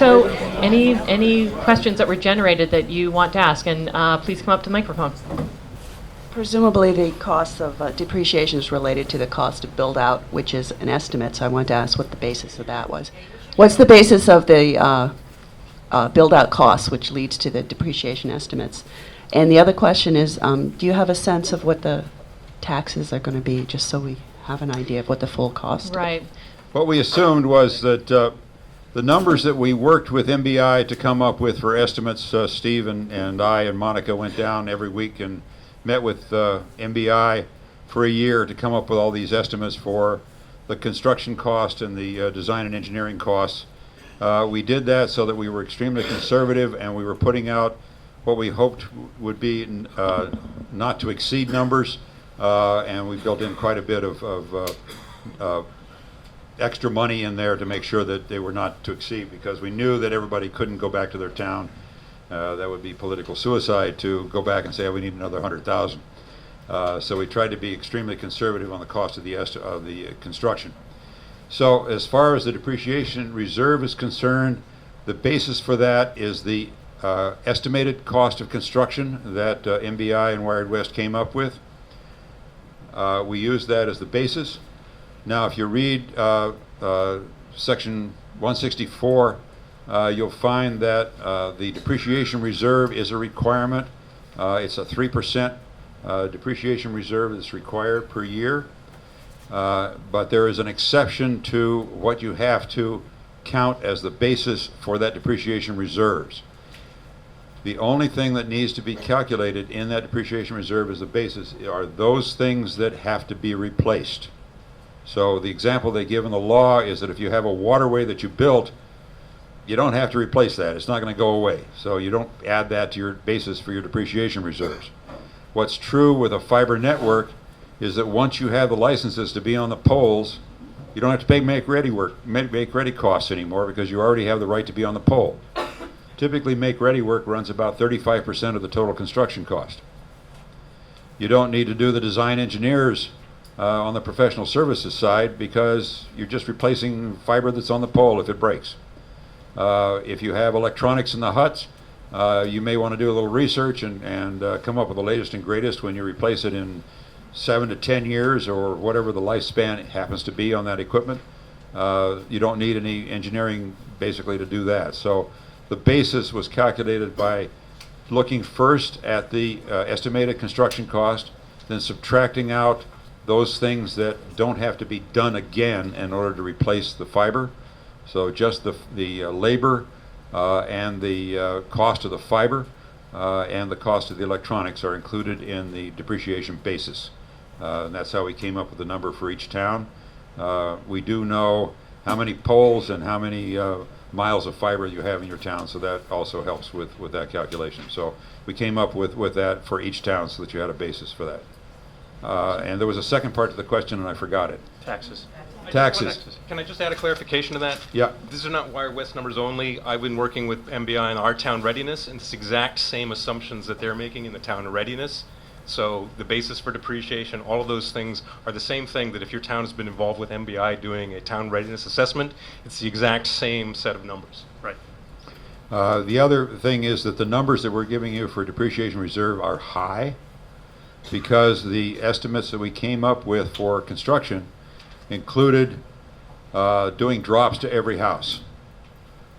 So any questions that were generated that you want to ask, and please come up to the microphone. Presumably the cost of depreciation is related to the cost of build-out, which is an estimate, so I wanted to ask what the basis of that was. What's the basis of the build-out costs, which leads to the depreciation estimates? And the other question is, do you have a sense of what the taxes are going to be, just so we have an idea of what the full cost Right. What we assumed was that the numbers that we worked with MBI to come up with for estimates, Steve and I and Monica went down every week and met with MBI for a year to come up with all these estimates for the construction cost and the design and engineering costs. We did that so that we were extremely conservative, and we were putting out what we hoped would be not to exceed numbers, and we built in quite a bit of extra money in there to make sure that they were not to exceed, because we knew that everybody couldn't go back to their town. That would be political suicide to go back and say, oh, we need another 100,000. So we tried to be extremely conservative on the cost of the construction. So as far as the depreciation reserve is concerned, the basis for that is the estimated cost of construction that MBI and WiredWest came up with. We use that as the basis. Now, if you read section 164, you'll find that the depreciation reserve is a requirement. It's a 3% depreciation reserve that's required per year. But there is an exception to what you have to count as the basis for that depreciation reserves. The only thing that needs to be calculated in that depreciation reserve as the basis are those things that have to be replaced. So the example they give in the law is that if you have a waterway that you built, you don't have to replace that. It's not going to go away. So you don't add that to your basis for your depreciation reserves. What's true with a fiber network is that once you have the licenses to be on the poles, you don't have to pay make ready costs anymore, because you already have the right to be on the pole. Typically, make ready work runs about 35% of the total construction cost. You don't need to do the design engineers on the professional services side, because you're just replacing fiber that's on the pole if it breaks. If you have electronics in the huts, you may want to do a little research and come up with the latest and greatest when you replace it in 7 to 10 years or whatever the lifespan happens to be on that equipment. You don't need any engineering basically to do that. So the basis was calculated by looking first at the estimated construction cost, then subtracting out those things that don't have to be done again in order to replace the fiber. So just the labor and the cost of the fiber and the cost of the electronics are included in the depreciation basis. And that's how we came up with the number for each town. We do know how many poles and how many miles of fiber you have in your town, so that also helps with that calculation. So we came up with that for each town so that you had a basis for that. And there was a second part to the question, and I forgot it. Taxes. Taxes. Can I just add a clarification to that? Yeah. These are not WiredWest numbers only. I've been working with MBI on our town readiness, and it's exact same assumptions that they're making in the town readiness. So the basis for depreciation, all of those things are the same thing, that if your town has been involved with MBI doing a town readiness assessment, it's the exact same set of numbers. Right. The other thing is that the numbers that we're giving you for depreciation reserve are high, because the estimates that we came up with for construction included doing drops to every house.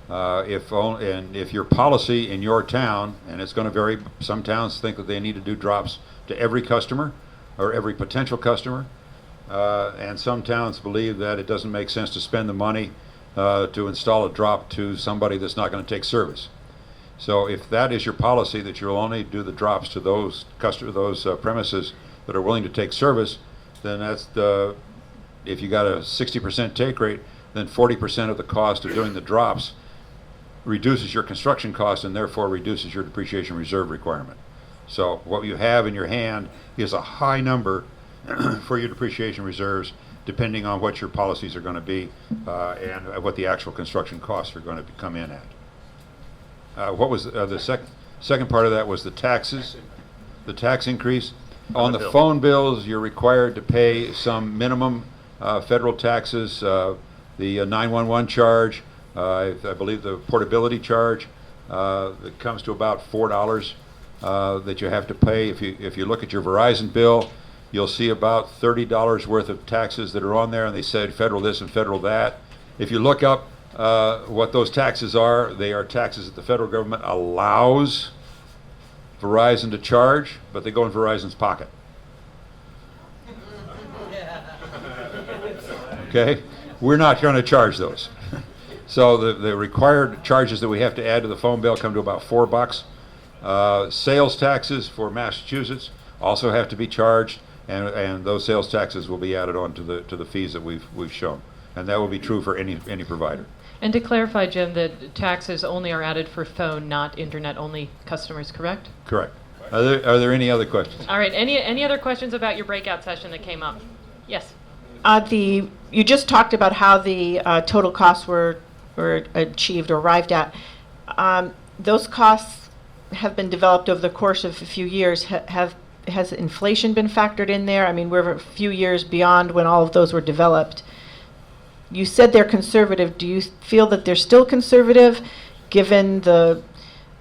If your policy in your town, and it's going to vary, some towns think that they need to do drops to every customer or every potential customer, and some towns believe that it doesn't make sense to spend the money to install a drop to somebody that's not going to take service. So if that is your policy, that you'll only do the drops to those premises that are willing to take service, then that's if you got a 60% take rate, then 40% of the cost of doing the drops reduces your construction cost and therefore reduces your depreciation reserve requirement. So what you have in your hand is a high number for your depreciation reserves, depending on what your policies are going to be and what the actual construction costs are going to come in at. What was the second part of that was the taxes, the tax increase. On the phone bills, you're required to pay some minimum federal taxes, the 911 charge, I believe the portability charge that comes to about $4 that you have to pay. If you look at your Verizon bill, you'll see about $30 worth of taxes that are on there, and they said federal this and federal that. If you look up what those taxes are, they are taxes that the federal government allows Verizon to charge, but they go in Verizon's pocket. Okay? We're not going to charge those. So the required charges that we have to add to the phone bill come to about $4. Sales taxes for Massachusetts also have to be charged, and those sales taxes will be added on to the fees that we've shown, and that will be true for any provider. And to clarify, Jim, that taxes only are added for phone, not internet-only customers, correct? Correct. Are there any other questions? All right. Any other questions about your breakout session that came up? Yes. You just talked about how the total costs were achieved or arrived at. Those costs have been developed over the course of a few years. Has inflation been factored in there? I mean, we're a few years beyond when all of those were developed. You said they're conservative. Do you feel that they're still conservative, given the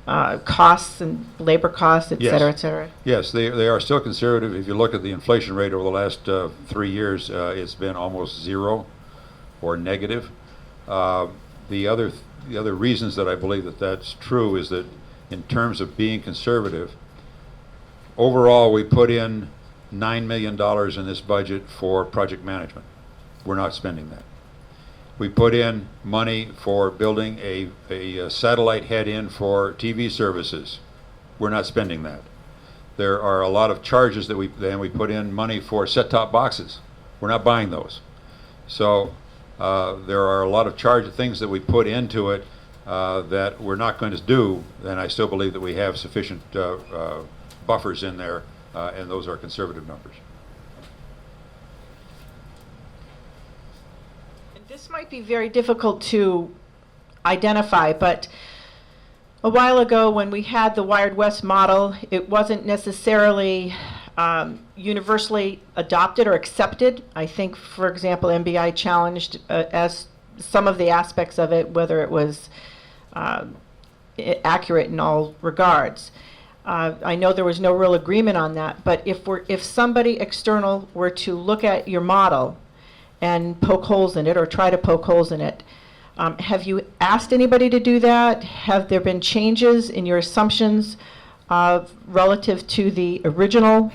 costs and labor costs, et cetera, et cetera? Yes, they are still conservative. If you look at the inflation rate over the last 3 years, it's been almost zero or negative. The other reasons that I believe that that's true is that in terms of being conservative, overall we put in $9 million in this budget for project management. We're not spending that. We put in money for building a satellite head-in for TV services. We're not spending that. There are a lot of charges that we put in money for set-top boxes. We're not buying those. So there are a lot of things that we put into it that we're not going to do, and I still believe that we have sufficient buffers in there, and those are conservative numbers. This might be very difficult to identify, but a while ago when we had the WiredWest model, it wasn't necessarily universally adopted or accepted. I think, for example, MBI challenged as some of the aspects of it, whether it was accurate in all regards. I know there was no real agreement on that, but if somebody external were to look at your model and poke holes in it or try to poke holes in it, have you asked anybody to do that? Have there been changes in your assumptions relative to the original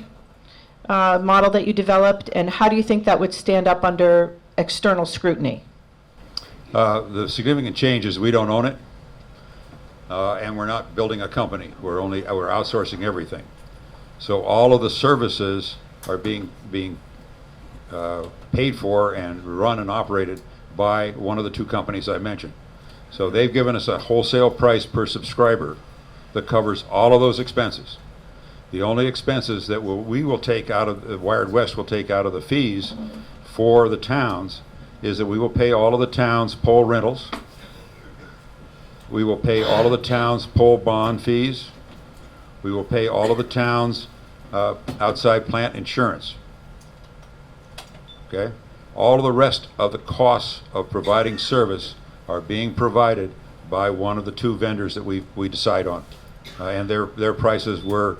model that you developed? And how do you think that would stand up under external scrutiny? The significant change is we don't own it, and we're not building a company. We're outsourcing everything. So all of the services are being paid for and run and operated by one of the two companies I mentioned. So they've given us a wholesale price per subscriber that covers all of those expenses. The only expenses that we will take out of WiredWest will take out of the fees for the towns is that we will pay all of the towns' pole rentals. We will pay all of the towns' pole bond fees. We will pay all of the towns' outside plant insurance. Okay? All of the rest of the costs of providing service are being provided by one of the two vendors that we decide on. And their prices were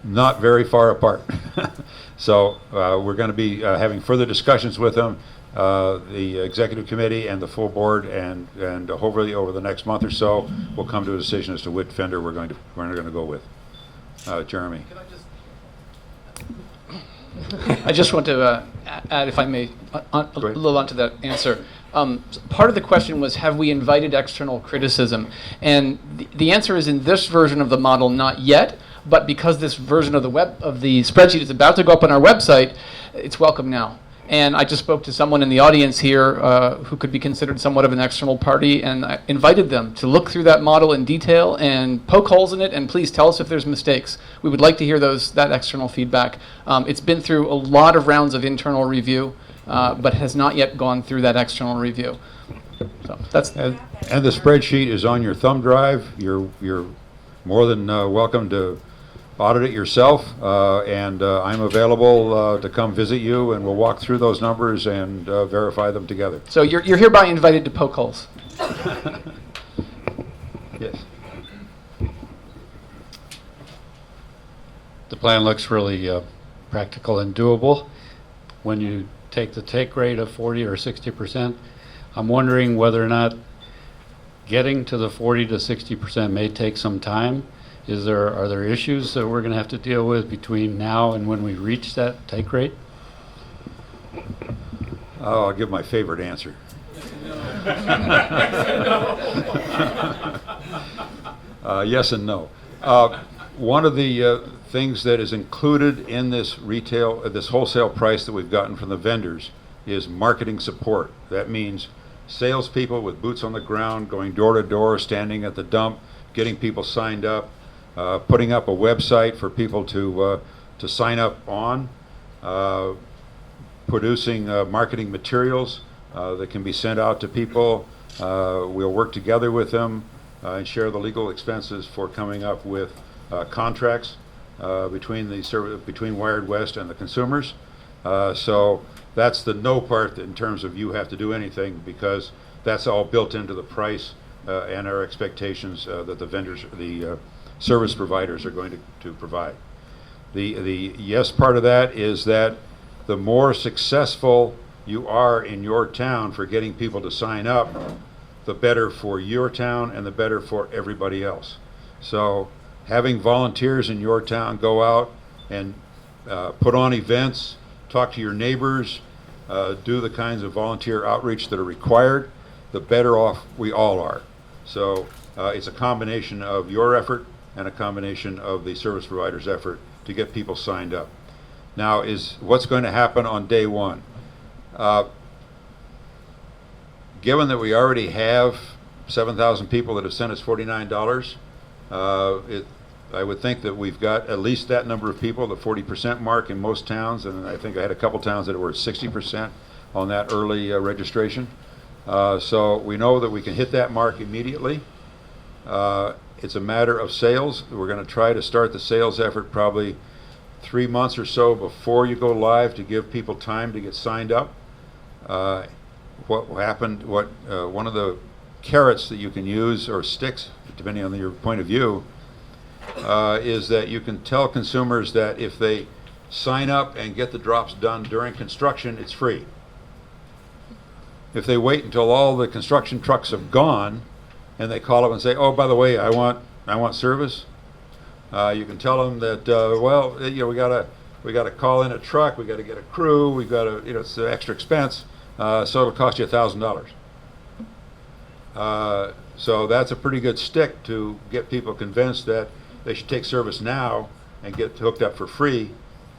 not very far apart. So we're going to be having further discussions with them, the executive committee and the full board, and hopefully over the next month or so we'll come to a decision as to which vendor we're going to go with. Jeremy. I just want to add, if I may, a little onto that answer. Part of the question was, have we invited external criticism? And the answer is, in this version of the model, not yet. But because this version of the spreadsheet is about to go up on our website, it's welcome now. And I just spoke to someone in the audience here who could be considered somewhat of an external party, and I invited them to look through that model in detail and poke holes in it, and please tell us if there's mistakes. We would like to hear that external feedback. It's been through a lot of rounds of internal review, but has not yet gone through that external review. So that's and the spreadsheet is on your thumb drive. You're more than welcome to audit it yourself, and I'm available to come visit you, and we'll walk through those numbers and verify them together. So you're hereby invited to poke holes. Yes. The plan looks really practical and doable. When you take the take rate of 40 or 60%, I'm wondering whether or not getting to the 40 to 60% may take some time. Are there issues that we're going to have to deal with between now and when we reach that take rate? Oh, I'll give my favorite answer. Yes and no. One of the things that is included in this this wholesale price that we've gotten from the vendors is marketing support. That means salespeople with boots on the ground, going door to door, standing at the dump, getting people signed up, putting up a website for people to sign up on, producing marketing materials that can be sent out to people. We'll work together with them and share the legal expenses for coming up with contracts between WiredWest and the consumers. So that's the no part in terms of you have to do anything, because that's all built into the price and our expectations that the vendors, the service providers are going to provide. The yes part of that is that the more successful you are in your town for getting people to sign up, the better for your town and the better for everybody else. So having volunteers in your town go out and put on events, talk to your neighbors, do the kinds of volunteer outreach that are required, the better off we all are. So it's a combination of your effort and a combination of the service provider's effort to get people signed up. Now, what's going to happen on day one? Given that we already have 7,000 people that have sent us $49, I would think that we've got at least that number of people, the 40% mark in most towns, and I think I had a couple towns that were at 60% on that early registration. So we know that we can hit that mark immediately. It's a matter of sales. We're going to try to start the sales effort probably 3 months or so before you go live to give people time to get signed up. What happened, one of the carrots that you can use, or sticks, depending on your point of view, is that you can tell consumers that if they sign up and get the drops done during construction, it's free. If they wait until all the construction trucks have gone and they call up and say, "Oh, by the way, I want service," you can tell them that, well, we got to call in a truck, we got to get a crew, we got to, it's an extra expense, so it'll cost you $1,000. So that's a pretty good stick to get people convinced that they should take service now and get hooked up for free.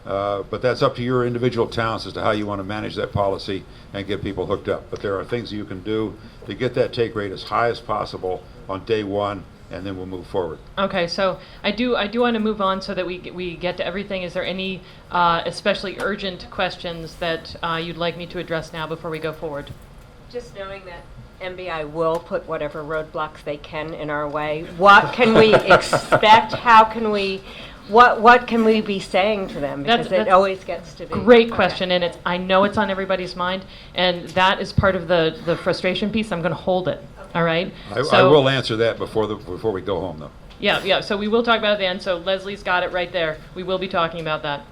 But that's up to your individual towns as to how you want to manage that policy and get people hooked up. But there are things you can do to get that take rate as high as possible on day one, and then we'll move forward. Okay, so I do want to move on so that we get to everything. Is there any especially urgent questions that you'd like me to address now before we go forward? Just knowing that MBI will put whatever roadblocks they can in our way, what can we expect? How can we, what can we be saying to them? Because it always gets to be. Great question, and I know it's on everybody's mind, and that is part of the frustration piece. I'm going to hold it. All right. I will answer that before we go home, though. Yeah. So we will talk about it at the end. So Leslie's got it right there. We will be talking about that.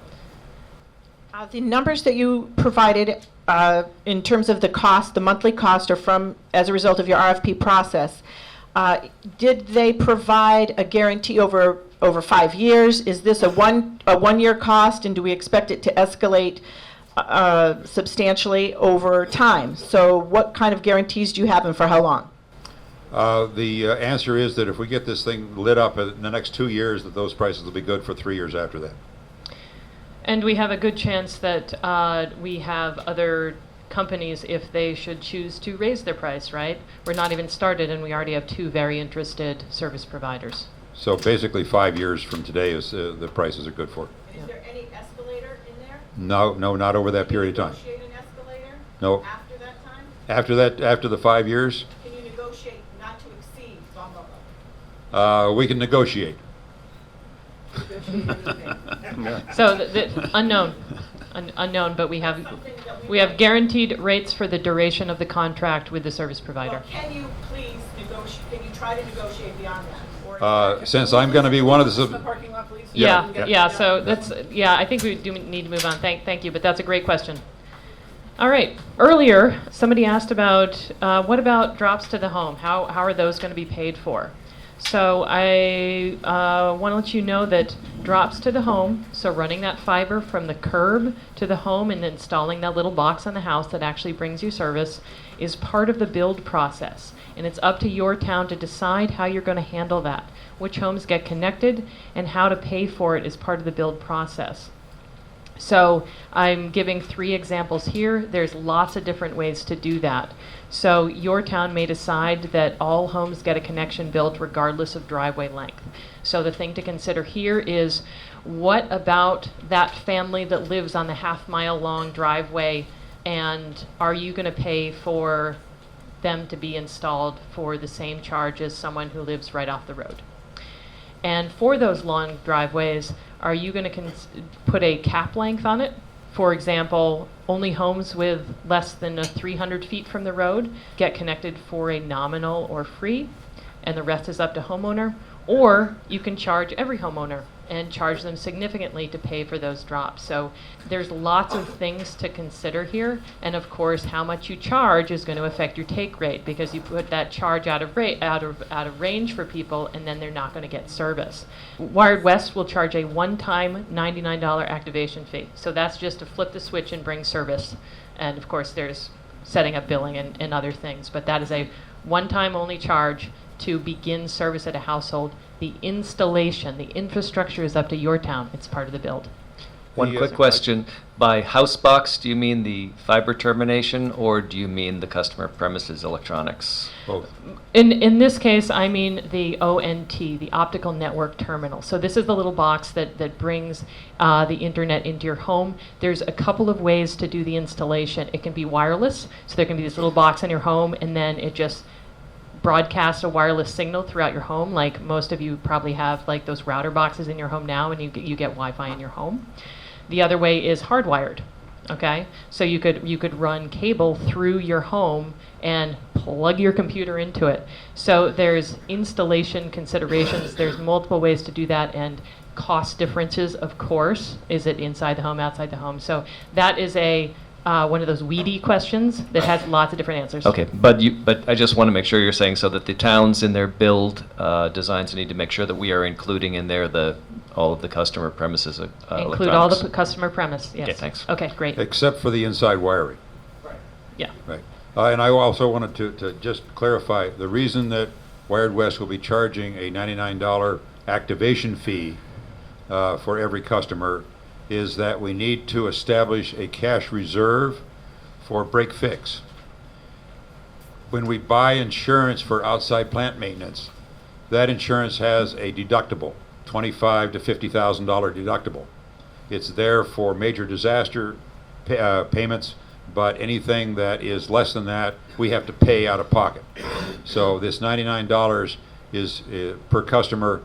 The numbers that you provided in terms of the cost, the monthly cost, are as a result of your RFP process. Did they provide a guarantee over 5 years? Is this a 1 year cost, and do we expect it to escalate substantially over time? So what kind of guarantees do you have, and for how long? The answer is that if we get this thing lit up in the next 2 years, that those prices will be good for 3 years after that. And we have a good chance that we have other companies, if they should choose to raise their price, right? We're not even started, and we already have 2 very interested service providers. So basically 5 years from today is the prices are good for. Is there any escalator in there? No, not over that period of time. Can you negotiate an escalator? No. After that time? After the 5 years, Can you negotiate not to exceed blah, blah, blah? we can negotiate. So the unknown, but we have guaranteed rates for the duration of the contract with the service provider. Well, can you please can you try to negotiate beyond that? Since I'm going to be one of the... The parking lot, please? Yeah, so that's, I think we do need to move on. Thank you, but that's a great question. All right, earlier, somebody asked about, what about drops to the home? How are those going to be paid for? So I want to let you know that drops to the home, so running that fiber from the curb to the home and installing that little box on the house that actually brings you service, is part of the build process. And it's up to your town to decide how you're going to handle that, which homes get connected, and how to pay for it as part of the build process. So I'm giving 3 examples here. There's lots of different ways to do that. So your town may decide that all homes get a connection built regardless of driveway length. So the thing to consider here is, what about that family that lives on the half-mile long driveway, and are you going to pay for them to be installed for the same charge as someone who lives right off the road? And for those long driveways, are you going to put a cap length on it? For example, only homes with less than 300 feet from the road get connected for a nominal or free, and the rest is up to homeowner. Or you can charge every homeowner and charge them significantly to pay for those drops. So there's lots of things to consider here, and of course how much you charge is going to affect your take rate, because you put that charge out of range for people, and then they're not going to get service. WiredWest will charge a one-time $99 activation fee. So that's just to flip the switch and bring service. And of course there's setting up billing and other things, but that is a one-time only charge to begin service at a household. The installation, the infrastructure is up to your town. It's part of the build. One quick question. By house box, do you mean the fiber termination, or do you mean the customer premises electronics? Both. In this case, I mean the ONT, the optical network terminal. So this is the little box that brings the internet into your home. There's a couple of ways to do the installation. It can be wireless, so there can be this little box in your home, and then it just broadcast a wireless signal throughout your home, like most of you probably have like those router boxes in your home now, and you get Wi-Fi in your home. The other way is hardwired. Okay, so you could run cable through your home and plug your computer into it. So there's installation considerations. There's multiple ways to do that, and cost differences, of course. Is it inside the home, outside the home? So that is one of those weedy questions that has lots of different answers. Okay, but I just want to make sure you're saying, so that the towns in their build designs need to make sure that we are including in there all of the customer premises electronics. Include all the customer premise, yes. Okay, thanks. Okay, great. Except for the inside wiring. Yeah. Right. And I also wanted to just clarify, the reason that WiredWest will be charging a $99 activation fee for every customer is that we need to establish a cash reserve for break fix. When we buy insurance for outside plant maintenance, that insurance has a deductible, $25,000 to $50,000 deductible. It's there for major disaster payments, but anything that is less than that, we have to pay out of pocket. So this $99 is per customer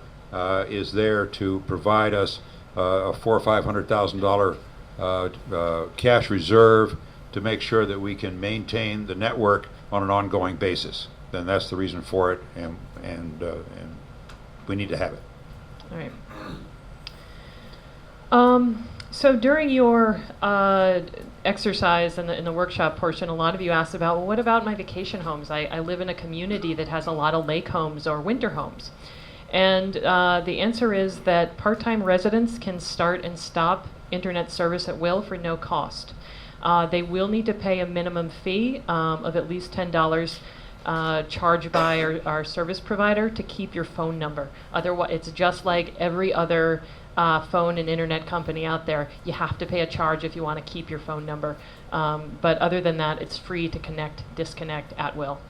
is there to provide us a $400,000 or $500,000 cash reserve to make sure that we can maintain the network on an ongoing basis. Then that's the reason for it, and we need to have it. All right. So during your exercise in the workshop portion, a lot of you asked about, well, what about my vacation homes? I live in a community that has a lot of lake homes or winter homes. And the answer is that part-time residents can start and stop internet service at will for no cost. They will need to pay a minimum fee of at least $10 charged by our service provider to keep your phone number. Otherwise, it's just like every other phone and internet company out there. You have to pay a charge if you want to keep your phone number. But other than that, it's free to connect, disconnect at will.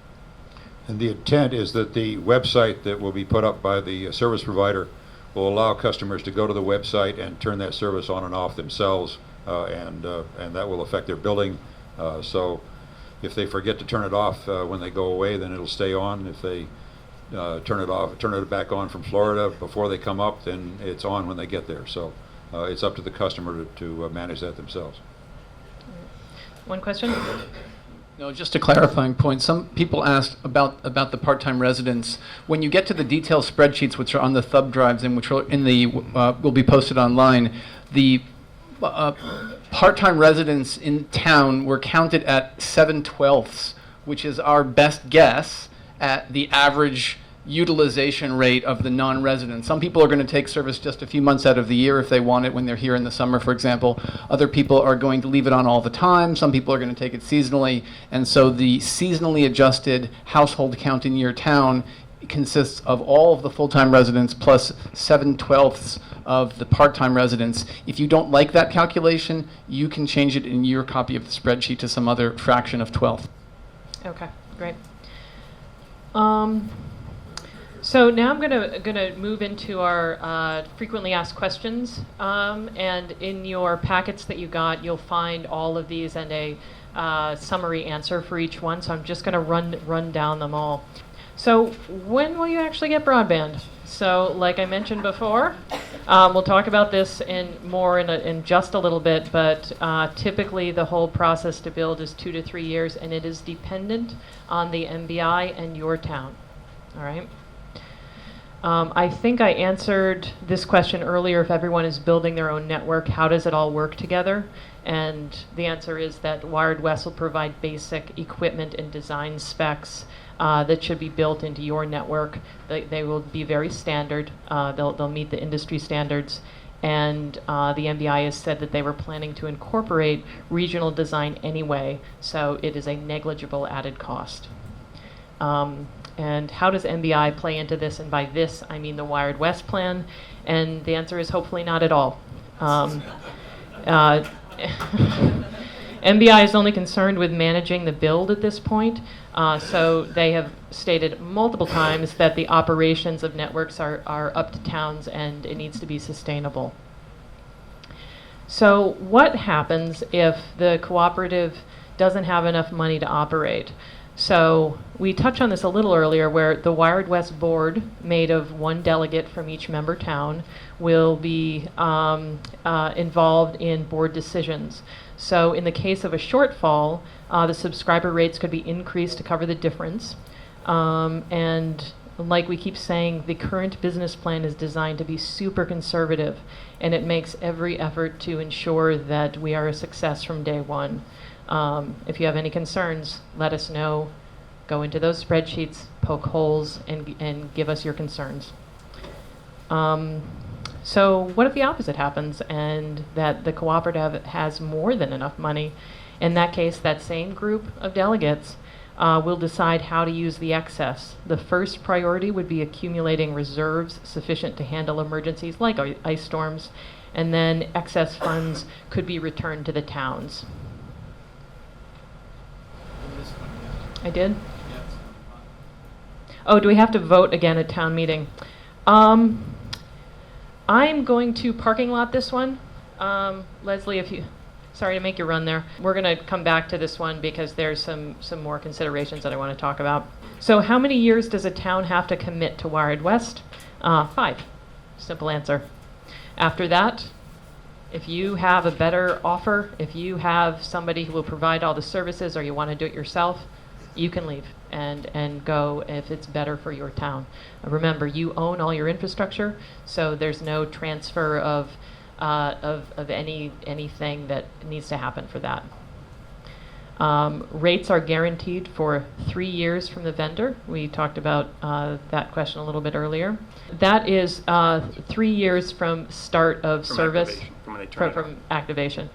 And the intent is that the website that will be put up by the service provider will allow customers to go to the website and turn that service on and off themselves, and that will affect their billing. So if they forget to turn it off when they go away, then it'll stay on. If they turn it back on from Florida before they come up, then it's on when they get there. So it's up to the customer to manage that themselves. One question? No, just a clarifying point. Some people asked about the part-time residents. When you get to the detailed spreadsheets, which are on the thumb drives and which are in the will be posted online, the part-time residents in town were counted at 7/12, which is our best guess at the average utilization rate of the non-residents. Some people are going to take service just a few months out of the year if they want it when they're here in the summer, for example. Other people are going to leave it on all the time. Some people are going to take it seasonally. And so the seasonally adjusted household count in your town consists of all of the full-time residents plus 7/12 of the part-time residents. If you don't like that calculation, you can change it in your copy of the spreadsheet to some other fraction of 12. Okay, great. So now I'm gonna move into our frequently asked questions, and in your packets that you got, you'll find all of these and a summary answer for each one. So I'm just gonna run down them all. So when will you actually get broadband? So like I mentioned before, we'll talk about this in just a little bit, but typically the whole process to build is 2 to 3 years, and it is dependent on the MBI and your town. All right. I think I answered this question earlier. If everyone is building their own network, how does it all work together? And the answer is that WiredWest will provide basic equipment and design specs that should be built into your network. They will be very standard. They'll meet the industry standards. And the MBI has said that they were planning to incorporate regional design anyway, so it is a negligible added cost. And how does MBI play into this? And by this, I mean the WiredWest plan. And the answer is hopefully not at all. MBI is only concerned with managing the build at this point. So they have stated multiple times that the operations of networks are up to towns and it needs to be sustainable. So what happens if the cooperative doesn't have enough money to operate? So we touched on this a little earlier, where the WiredWest board, made of one delegate from each member town, will be involved in board decisions. So in the case of a shortfall, the subscriber rates could be increased to cover the difference. And like we keep saying, the current business plan is designed to be super conservative, and it makes every effort to ensure that we are a success from day one. If you have any concerns, let us know. Go into those spreadsheets, poke holes, and give us your concerns. So what if the opposite happens and that the cooperative has more than enough money? In that case, that same group of delegates will decide how to use the excess. The first priority would be accumulating reserves sufficient to handle emergencies like ice storms, and then excess funds could be returned to the towns. I did? Oh, do we have to vote again at town meeting? I'm going to parking lot this one. Leslie, sorry to make you run there. We're going to come back to this one because there's some more considerations that I want to talk about. So how many years does a town have to commit to WiredWest? 5. Simple answer. After that, if you have a better offer, if you have somebody who will provide all the services, or you want to do it yourself, you can leave and go if it's better for your town. Remember, you own all your infrastructure, so there's no transfer of anything that needs to happen for that. Rates are guaranteed for 3 years from the vendor. We talked about that question a little bit earlier. That is 3 years from start of service, from activation.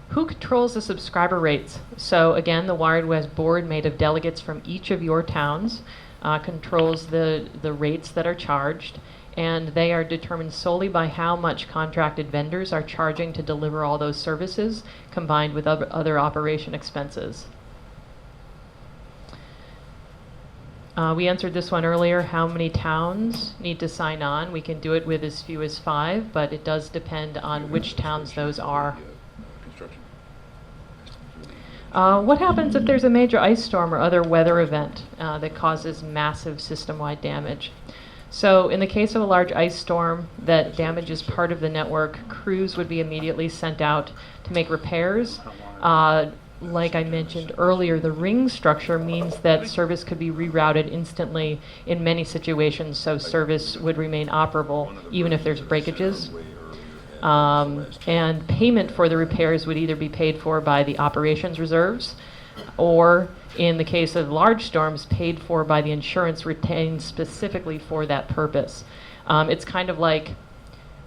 Who controls the subscriber rates? So again, the WiredWest board, made of delegates from each of your towns, controls the rates that are charged, and they are determined solely by how much contracted vendors are charging to deliver all those services, combined with other operation expenses. We answered this one earlier. How many towns need to sign on? We can do it with as few as 5, but it does depend on which towns those are. What happens if there's a major ice storm or other weather event that causes massive system-wide damage? So in the case of a large ice storm that damages part of the network, crews would be immediately sent out to make repairs. like I mentioned earlier, the ring structure means that service could be rerouted instantly in many situations, so service would remain operable even if there's breakages. And payment for the repairs would either be paid for by the operations reserves, or in the case of large storms, paid for by the insurance retained specifically for that purpose. It's kind of like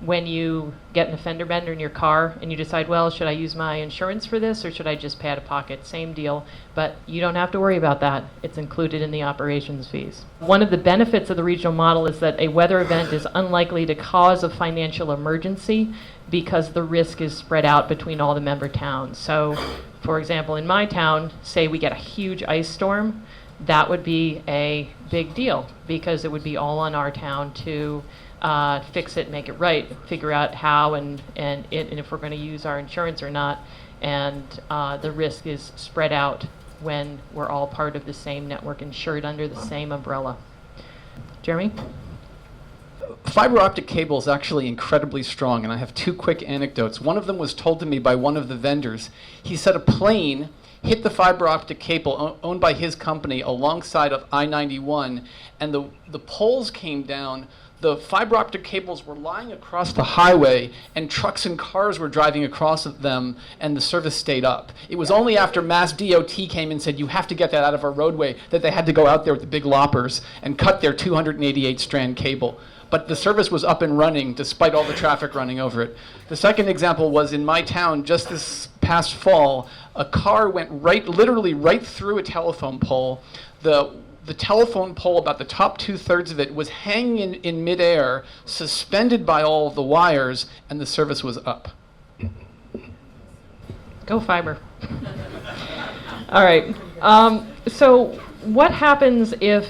when you get an fender bender in your car and you decide, well, should I use my insurance for this or should I just pay out of pocket? Same deal, but you don't have to worry about that. It's included in the operations fees. One of the benefits of the regional model is that a weather event is unlikely to cause a financial emergency because the risk is spread out between all the member towns. So, for example, in my town, say we get a huge ice storm, that would be a big deal because it would be all on our town to fix it, make it right, figure out how and if we're going to use our insurance or not. And the risk is spread out when we're all part of the same network, insured under the same umbrella. Jeremy? Fiber optic cable is actually incredibly strong, and I have two quick anecdotes. One of them was told to me by one of the vendors. He said a plane hit the fiber optic cable owned by his company alongside of I-91, and the poles came down. The fiber optic cables were lying across the highway, and trucks and cars were driving across them, and the service stayed up. It was only after Mass DOT came and said, you have to get that out of our roadway, that they had to go out there with the big loppers and cut their 288-strand cable. But the service was up and running despite all the traffic running over it. The second example was in my town just this past fall. A car went literally right through a telephone pole. The telephone pole, about the top 2/3 of it, was hanging in midair, suspended by all of the wires, and the service was up. Go fiber. All right. So what happens if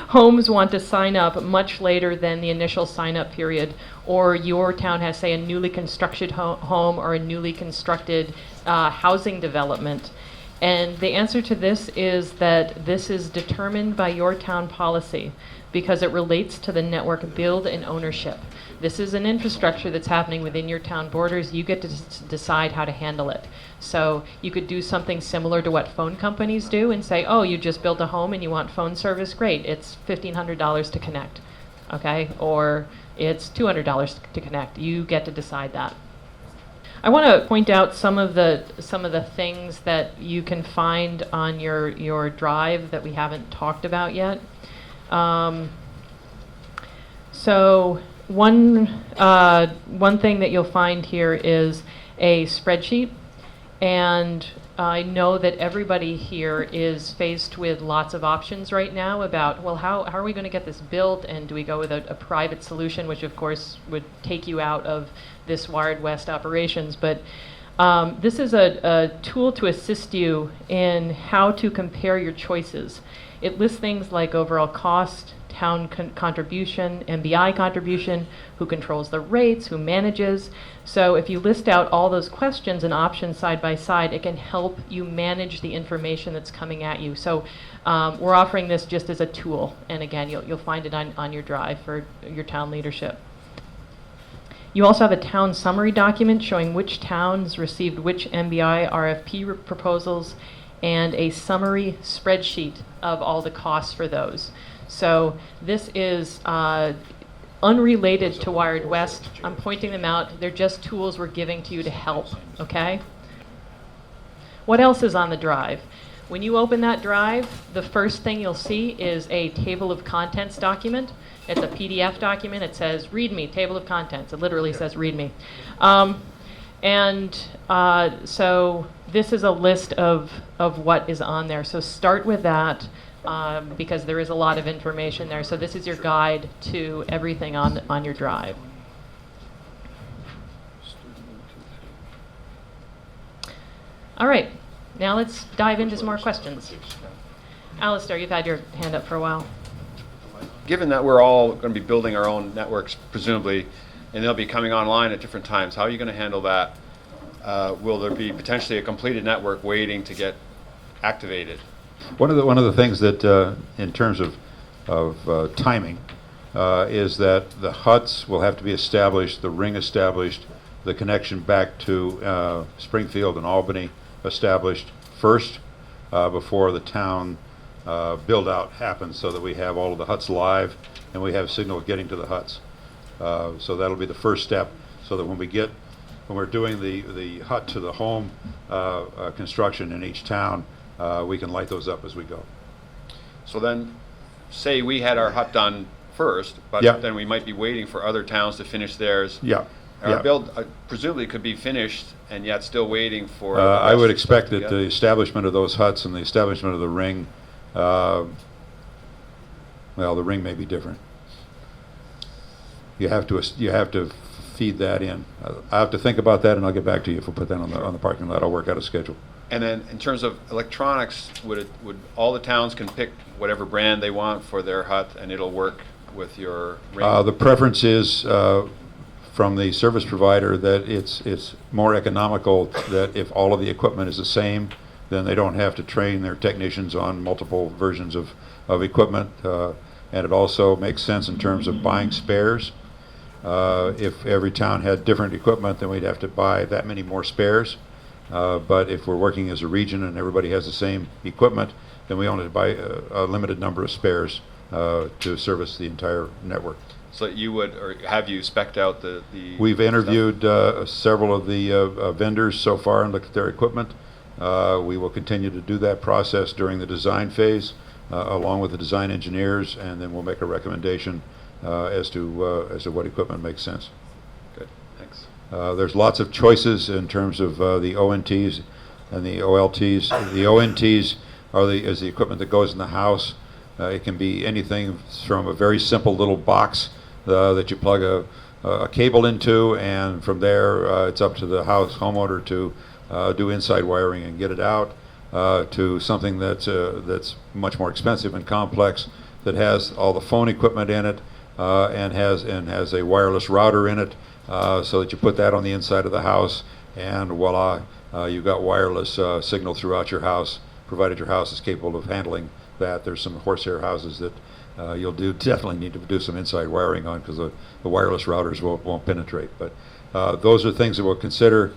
homes want to sign up much later than the initial sign-up period, or your town has, say, a newly constructed home or a newly constructed housing development? And the answer to this is that this is determined by your town policy because it relates to the network build and ownership. This is an infrastructure that's happening within your town borders. You get to decide how to handle it. So you could do something similar to what phone companies do and say, oh, you just built a home and you want phone service? Great, it's $1,500 to connect, okay? Or it's $200 to connect. You get to decide that. I want to point out some of the things that you can find on your drive that we haven't talked about yet. So one thing that you'll find here is a spreadsheet, and I know that everybody here is faced with lots of options right now about, well, how are we going to get this built, and do we go with a private solution, which of course would take you out of this WiredWest operations. But this is a tool to assist you in how to compare your choices. It lists things like overall cost, town contribution, MBI contribution, who controls the rates, who manages. So if you list out all those questions and options side by side, it can help you manage the information that's coming at you. So we're offering this just as a tool, and again, you'll find it on your drive for your town leadership. You also have a town summary document showing which towns received which MBI RFP proposals, and a summary spreadsheet of all the costs for those. So this is unrelated to WiredWest. I'm pointing them out. They're just tools we're giving to you to help, okay? What else is on the drive? When you open that drive, the first thing you'll see is a table of contents document. It's a PDF document. It says, README, table of contents. It literally says README. So this is a list of what is on there. So start with that because there is a lot of information there. So this is your guide to everything on your drive. All right, now let's dive into some more questions. Alistair, you've had your hand up for a while. Given that we're all going to be building our own networks, presumably, and they'll be coming online at different times, how are you going to handle that? Will there be potentially a completed network waiting to get activated? One of the things that, in terms of timing, is that the huts will have to be established, the ring established the connection back to Springfield and Albany established first before the town build-out happens, so that we have all of the huts live and we have signal getting to the huts. So that'll be the first step, so that when we're doing the hut to the home construction in each town, we can light those up as we go. So then, say we had our hut done first, but Yeah. then we might be waiting for other towns to finish theirs. Yeah. Our yeah. build presumably could be finished and yet still waiting for. the I rest would of the expect stuff that to the get- establishment of those huts and the establishment of the ring, well, the ring may be different. You have to feed that in. I have to think about that, and I'll get back to you if we put that on the parking lot. I'll work out a schedule. And then in terms of electronics, would all the towns can pick whatever brand they want for their hut and it'll work with your ring? The preference is from the service provider that it's more economical that if all of the equipment is the same, then they don't have to train their technicians on multiple versions of equipment. And it also makes sense in terms of buying spares. If every town had different equipment, then we'd have to buy that many more spares. But if we're working as a region and everybody has the same equipment, then we only buy a limited number of spares to service the entire network. So you would, or have you spec'd out the We've stuff? interviewed several of the vendors so far and looked at their equipment. We will continue to do that process during the design phase, along with the design engineers, and then we'll make a recommendation as to what equipment makes sense. Good, thanks. There's lots of choices in terms of the ONTs and the OLTs. The ONTs is the equipment that goes in the house. It can be anything from a very simple little box that you plug a cable into, and from there it's up to the homeowner to do inside wiring and get it out, to something that's much more expensive and complex, that has all the phone equipment in it, and has a wireless router in it, so that you put that on the inside of the house, and voila, you've got wireless signal throughout your house, provided your house is capable of handling that. There's some horsehair houses that you'll definitely need to do some inside wiring on, because the wireless routers won't penetrate. But those are things that we'll consider,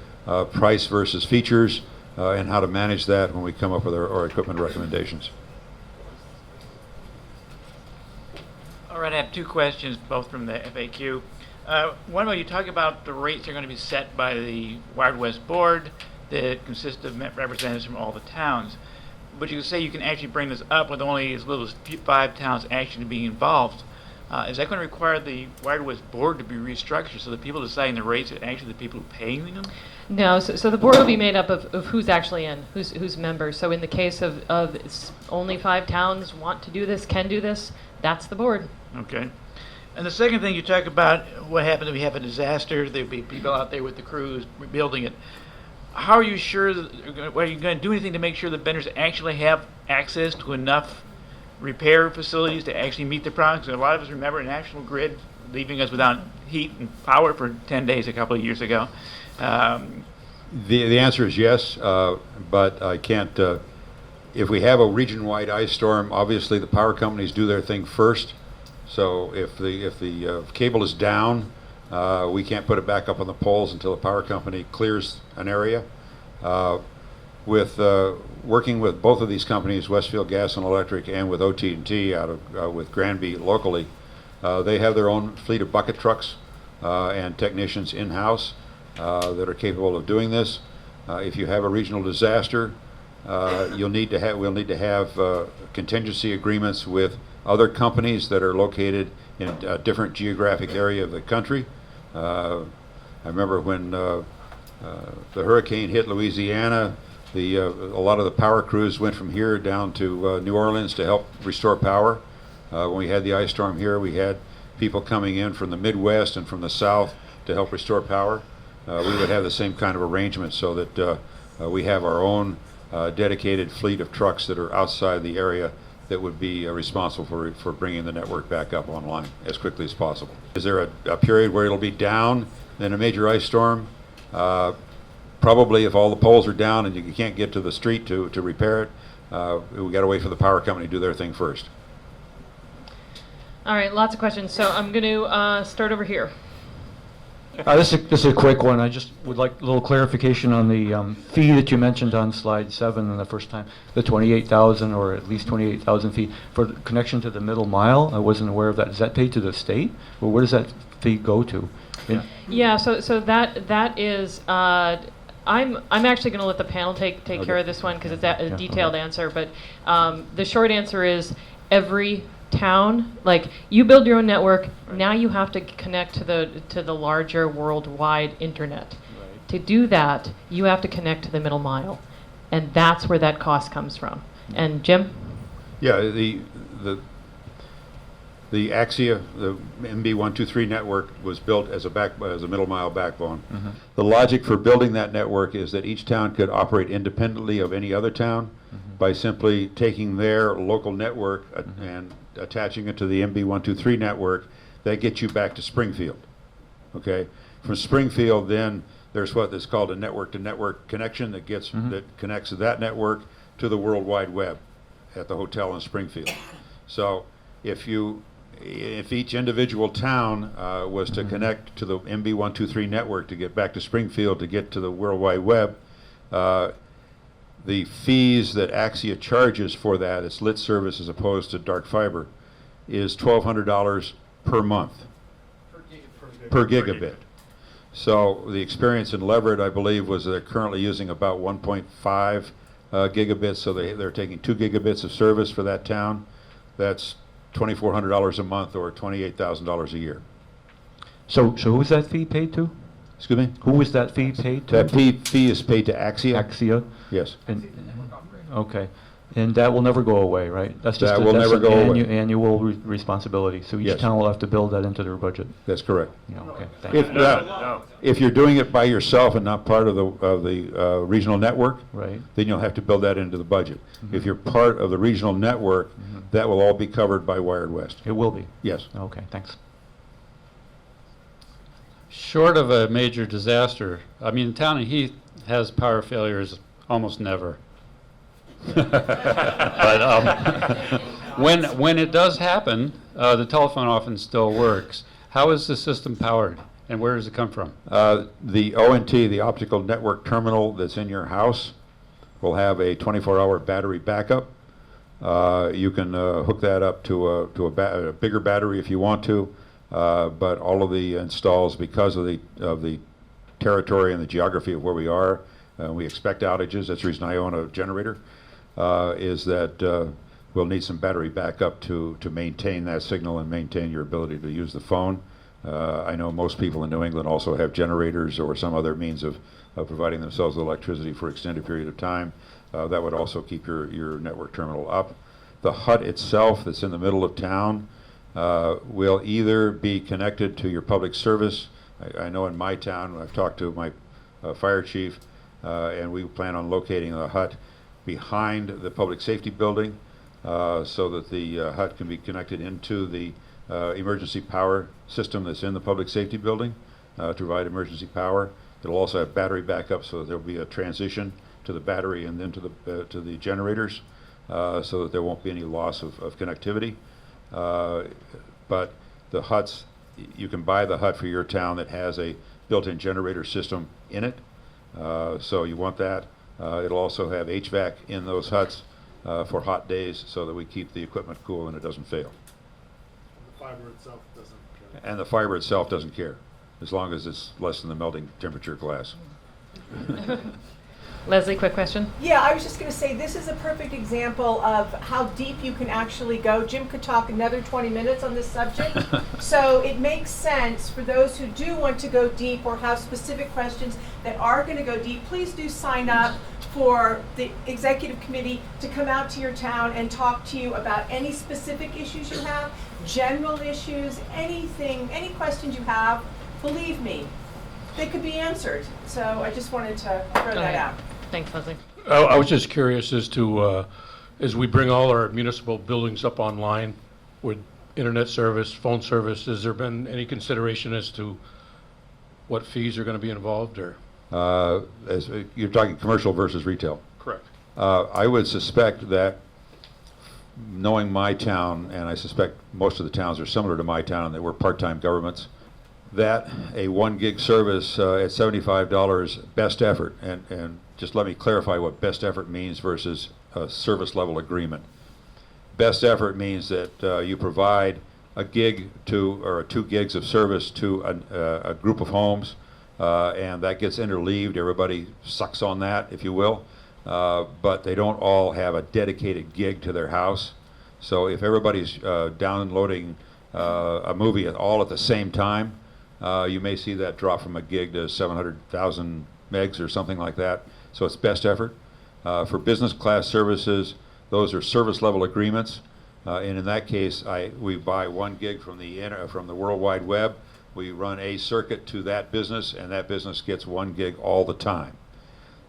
price versus features, and how to manage that when we come up with our equipment recommendations. All right, I have two questions, both from the FAQ. One, when you talk about the rates are going to be set by the WiredWest board that consists of representatives from all the towns, but you say you can actually bring this up with only as little as 5 towns actually being involved. Is that going to require the WiredWest board to be restructured so the people deciding the rates are actually the people who are paying them? No, so the board will be made up of who's actually in, who's members. So in the case of only 5 towns want to do this, can do this, that's the board. Okay. And the second thing, you talk about what happens if we have a disaster. There'll be people out there with the crews rebuilding it. How are you sure, are you going to do anything to make sure the vendors actually have access to enough repair facilities to actually meet the problems? A lot of us remember National Grid leaving us without heat and power for 10 days a couple of years ago. The answer is yes, but I can't. If we have a region-wide ice storm, obviously the power companies do their thing first. So if the cable is down, we can't put it back up on the poles until the power company clears an area. With working with both of these companies, Westfield Gas and Electric, and with OT&T out of with Granby locally, they have their own fleet of bucket trucks and technicians in-house that are capable of doing this. If you have a regional disaster, we'll need to have contingency agreements with other companies that are located in a different geographic area of the country. I remember when the hurricane hit Louisiana, a lot of the power crews went from here down to New Orleans to help restore power. When we had the ice storm here, we had people coming in from the Midwest and from the South to help restore power. We would have the same kind of arrangement, so that we have our own dedicated fleet of trucks that are outside the area that would be responsible for bringing the network back up online as quickly as possible. Is there a period where it'll be down in a major ice storm? Probably if all the poles are down and you can't get to the street to repair it, we got to wait for the power company to do their thing first. All right, lots of questions. So I'm going to start over here. This is a quick one. I just would like a little clarification on the fee that you mentioned on slide 7 in the first time, the 28,000 or at least 28,000 fee for the connection to the middle mile. I wasn't aware of that. Is that paid to the state, or where does that fee go to? Yeah, so that is, I'm actually going to let the panel take care of this one because it's a detailed answer, but the short answer is every town, like you build your own network, now you have to connect to the larger worldwide internet. Right. To do that, you have to connect to the middle mile, and that's where that cost comes from. And Jim? Yeah, the AXIA, the MB123 network was built as a middle mile backbone. Mm-hmm. The logic for building that network is that each town could operate independently of any other town by simply taking their local network and attaching it to the MB123 network. That gets you back to Springfield. Okay, from Springfield, then there's what is called a network-to-network connection that gets that connects that network to the World Wide Web at the hotel in Springfield. So if each individual town was to connect to the MB123 network to get back to Springfield to get to the World Wide Web, the fees that Axia charges for that, its lit service as opposed to dark fiber, is $1,200 per month. Per gigabit. So the experience in Leverett, I believe, was they're currently using about 1.5 gigabits, so they're taking 2 gigabits of service for that town. That's $2,400 a month or $28,000 a year. So who's that fee paid to? Excuse me? Who is that fee paid to? That fee is paid to Axia. Axia? Yes. Okay. And that will never go away, right? That's just That will never go away. Annual responsibility. So each Yes. town will have to build that into their budget. That's correct. Yeah, okay. Thank you. If you're doing it by yourself and not part of the regional network, Right. then you'll have to build that into the budget. If you're part of the regional network, that will all be covered by WiredWest. It will be. Yes. Okay, thanks. Short of a major disaster, I mean, the town of Heath has power failures almost never. But when it does happen, the telephone often still works. How is the system powered, and where does it come from? The ONT, the optical network terminal that's in your house, will have a 24-hour battery backup. You can hook that up to a bigger battery if you want to, but all of the installs, because of the territory and the geography of where we are, we expect outages. That's the reason I own a generator. Is that we'll need some battery backup to maintain that signal and maintain your ability to use the phone. I know most people in New England also have generators or some other means of providing themselves with electricity for an extended period of time. That would also keep your network terminal up. The hut itself that's in the middle of town will either be connected to your public service. I know in my town, I've talked to my fire chief, and we plan on locating a hut behind the public safety building so that the hut can be connected into the emergency power system that's in the public safety building to provide emergency power. It'll also have battery backup, so that there'll be a transition to the battery and then to the generators so that there won't be any loss of connectivity. But the huts, you can buy the hut for your town that has a built-in generator system in it, so you want that. It'll also have HVAC in those huts for hot days so that we keep the equipment cool and it doesn't fail. The fiber itself doesn't care. And the fiber itself doesn't care, as long as it's less than the melting temperature glass. Leslie, quick question. Yeah, I was just going to say this is a perfect example of how deep you can actually go. Jim could talk another 20 minutes on this subject. So it makes sense for those who do want to go deep or have specific questions that are going to go deep. Please do sign up for the executive committee to come out to your town and talk to you about any specific issues you have, general issues, anything, any questions you have. Believe me, they could be answered. So I just wanted to throw that out. Thanks, Leslie. I was just curious as to, as we bring all our municipal buildings up online with internet service, phone service, has there been any consideration as to what fees are going to be involved, or? As you're talking commercial versus retail. Correct. I would suspect that, knowing my town, and I suspect most of the towns are similar to my town, that we're part-time governments, that a 1 gig service at $75 best effort, and just let me clarify what best effort means versus a service level agreement. Best effort means that you provide a gig to, or 2 gigs of service to a group of homes, and that gets interleaved. Everybody sucks on that, if you will, but they don't all have a dedicated gig to their house. So if everybody's downloading a movie all at the same time, you may see that drop from a gig to 700,000 megs or something like that. So it's best effort. For business class services, those are service level agreements. And in that case, we buy 1 gig from the World Wide Web. We run a circuit to that business, and that business gets 1 gig all the time.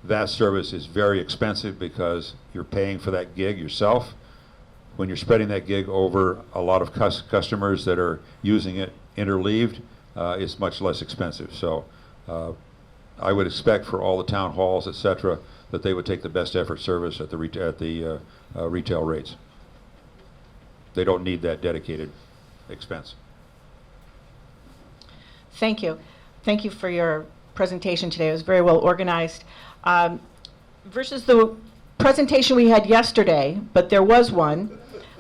That service is very expensive because you're paying for that gig yourself. When you're spreading that gig over a lot of customers that are using it interleaved, it's much less expensive. So I would expect for all the town halls, et cetera, that they would take the best effort service at the retail rates. They don't need that dedicated expense. Thank you. Thank you for your presentation today. It was very well organized. Versus the presentation we had yesterday, but there was one,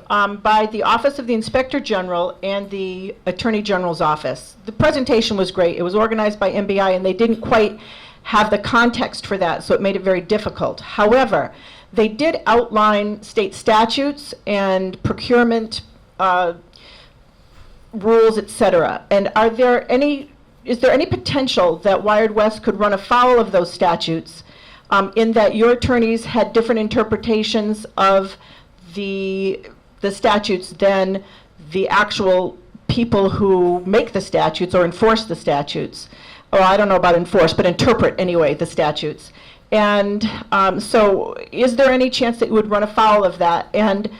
by the Office of the Inspector General and the Attorney General's office. The presentation was great. It was organized by MBI, and they didn't quite have the context for that, so it made it very difficult. However, they did outline state statutes and procurement rules, et cetera. And is there any potential that WiredWest could run afoul of those statutes, in that your attorneys had different interpretations of the statutes than the actual people who make the statutes or enforce the statutes? Or I don't know about enforce, but interpret anyway the statutes. And so is there any chance that you would run afoul of that? And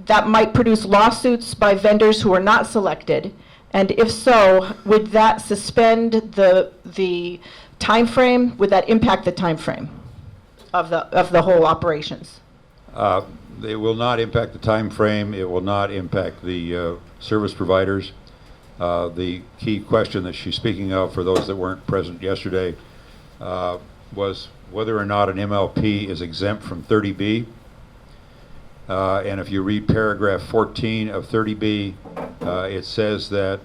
that might produce lawsuits by vendors who are not selected. And if so, would that suspend the time frame? Would that impact the time frame of the whole operations? It will not impact the time frame. It will not impact the service providers. The key question that she's speaking of, for those that weren't present yesterday, was whether or not an MLP is exempt from 30B. And if you read paragraph 14 of 30B, it says that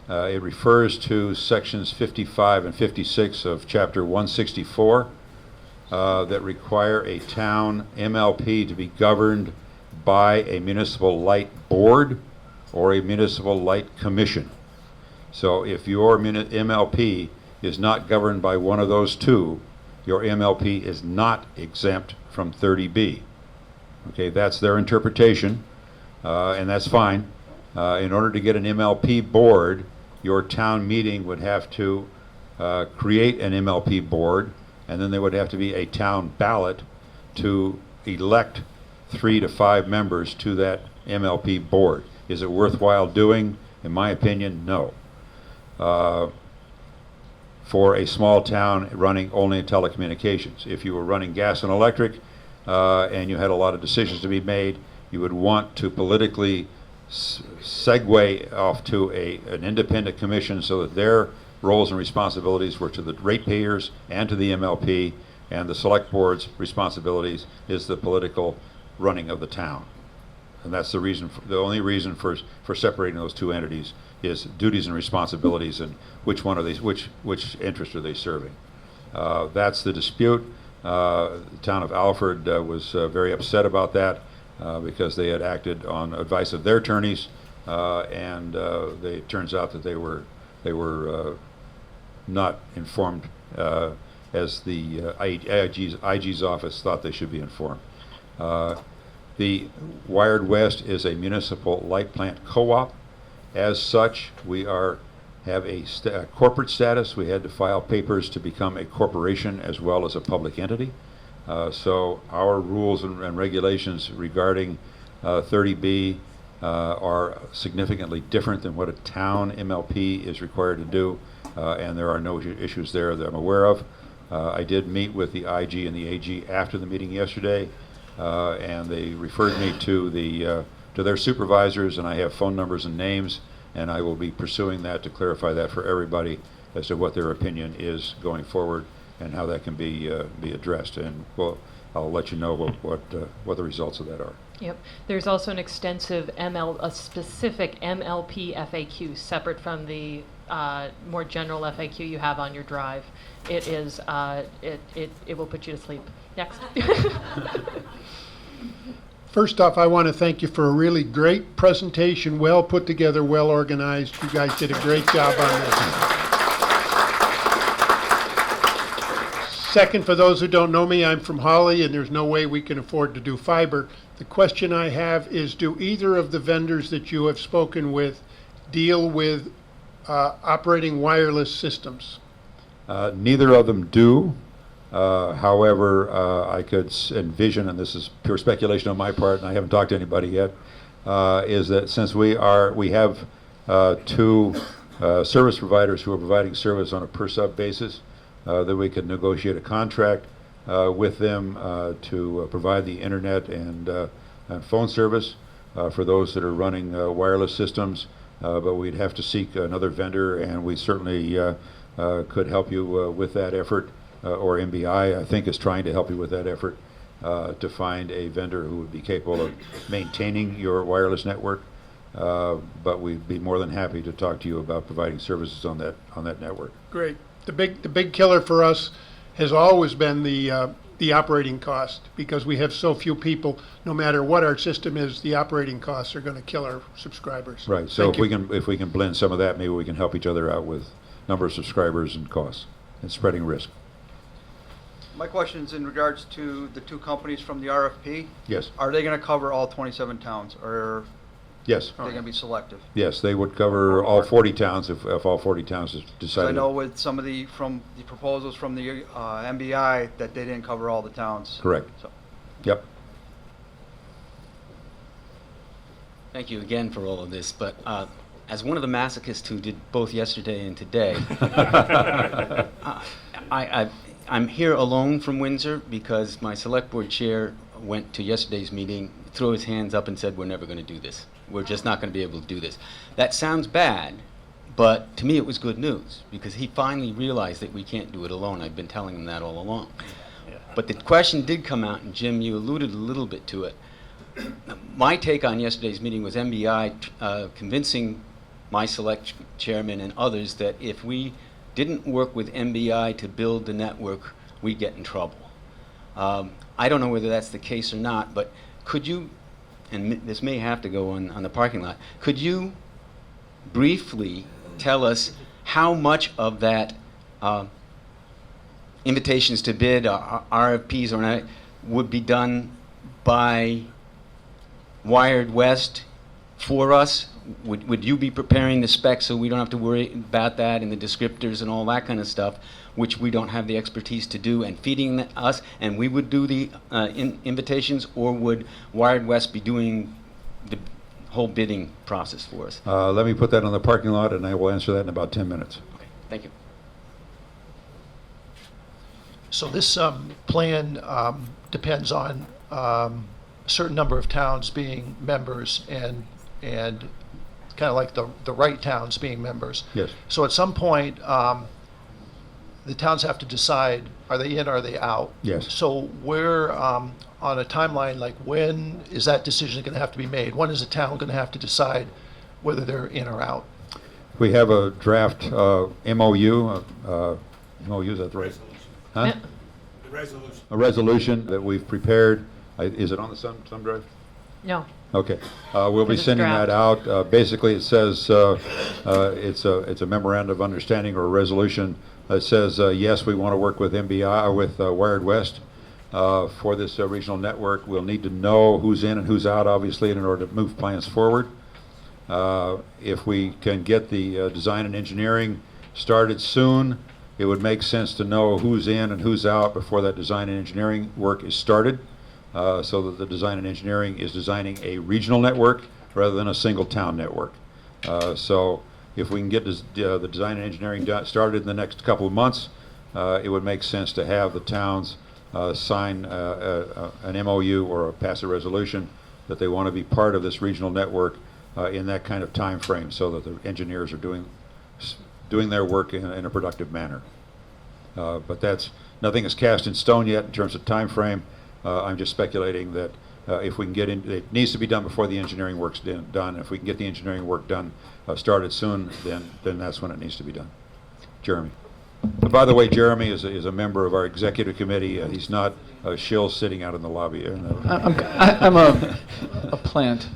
it refers to sections 55 and 56 of chapter 164 that require a town MLP to be governed by a municipal light board or a municipal light commission. So if your MLP is not governed by one of those two, your MLP is not exempt from 30B. Okay, that's their interpretation, and that's fine. In order to get an MLP board, your town meeting would have to create an MLP board, and then there would have to be a town ballot to elect 3 to 5 members to that MLP board. Is it worthwhile doing? In my opinion, no. For a small town running only telecommunications. If you were running gas and electric, and you had a lot of decisions to be made, you would want to politically segue off to an independent commission so that their roles and responsibilities were to the ratepayers and to the MLP, and the select board's responsibilities is the political running of the town. And that's the reason, the only reason for separating those two entities is duties and responsibilities, and which one are these, which interest are they serving. That's the dispute. The town of Alfred was very upset about that because they had acted on advice of their attorneys, and it turns out that they were not informed as the IG's office thought they should be informed. The WiredWest is a municipal light plant co-op. As such, we have a corporate status. We had to file papers to become a corporation as well as a public entity. So our rules and regulations regarding 30B are significantly different than what a town MLP is required to do, and there are no issues there that I'm aware of. I did meet with the IG and the AG after the meeting yesterday, and they referred me to their supervisors, and I have phone numbers and names, and I will be pursuing that to clarify that for everybody as to what their opinion is going forward and how that can be addressed. And I'll let you know what the results of that are. Yep. There's also an extensive a specific MLP FAQ separate from the more general FAQ you have on your drive. It is it will put you to sleep. Next. First off, I want to thank you for a really great presentation, well put together, well organized. You guys did a great job on this. Second, for those who don't know me, I'm from Holly, and there's no way we can afford to do fiber. The question I have is, do either of the vendors that you have spoken with deal with operating wireless systems? Neither of them do. However, I could envision, and this is pure speculation on my part, and I haven't talked to anybody yet, is that since we have two service providers who are providing service on a per sub basis, that we could negotiate a contract with them to provide the internet and phone service for those that are running wireless systems. But we'd have to seek another vendor, and we certainly could help you with that effort. Or MBI, I think, is trying to help you with that effort to find a vendor who would be capable of maintaining your wireless network. But we'd be more than happy to talk to you about providing services on that network. Great. The big killer for us has always been the operating cost, because we have so few people. No matter what our system is, the operating costs are going to kill our subscribers. Right. So if we can blend some of that, maybe we can help each other out with number of subscribers and costs and spreading risk. My question is in regards to the two companies from the RFP. Yes. Are they going to cover all 27 towns, or yes, are they going to be selective? Yes, they would cover all 40 towns if all 40 towns is decided. I know with some of the proposals from the MBI that they didn't cover all the towns. Correct. So. Yep. Thank you again for all of this, but as one of the masochists who did both yesterday and today, I'm here alone from Windsor because my select board chair went to yesterday's meeting, threw his hands up and said, we're never going to do this. We're just not going to be able to do this. That sounds bad, but to me it was good news because he finally realized that we can't do it alone. I've been telling him that all along. But the question did come out, and Jim, you alluded a little bit to it. My take on yesterday's meeting was MBI convincing my select chairman and others that if we didn't work with MBI to build the network, we'd get in trouble. I don't know whether that's the case or not, but could you, and this may have to go on the parking lot, could you briefly tell us how much of that invitations to bid, RFPs or not, would be done by WiredWest for us? Would you be preparing the specs so we don't have to worry about that and the descriptors and all that kind of stuff, which we don't have the expertise to do, and feeding us, and we would do the invitations, or would WiredWest be doing the whole bidding process for us? Let me put that on the parking lot, and I will answer that in about 10 minutes. Okay, thank you. So this plan depends on a certain number of towns being members and kind of like the right towns being members. Yes. So at some point, the towns have to decide, are they in or are they out? Yes. So where, on a timeline, like when is that decision going to have to be made? When is a town going to have to decide whether they're in or out? We have a draft MOU. MOU, is that right? Huh? The resolution. A resolution that we've prepared. Is it on the thumb drive? No. Okay, we'll be sending that out. Basically, it says it's a memorandum of understanding or a resolution that says yes, we want to work with MBI or with WiredWest for this regional network. We'll need to know who's in and who's out, obviously, in order to move plans forward. If we can get the design and engineering started soon, it would make sense to know who's in and who's out before that design and engineering work is started. So that the design and engineering is designing a regional network rather than a single town network. So if we can get the design and engineering started in the next couple of months, it would make sense to have the towns sign an MOU or pass a resolution that they want to be part of this regional network in that kind of time frame so that the engineers are doing their work in a productive manner. But nothing is cast in stone yet in terms of time frame. I'm just speculating that if we can get in, it needs to be done before the engineering work's done. If we can get the engineering work done, started soon, then that's when it needs to be done. Jeremy. By the way, Jeremy is a member of our executive committee. He's not a shill sitting out in the lobby. I'm a plant.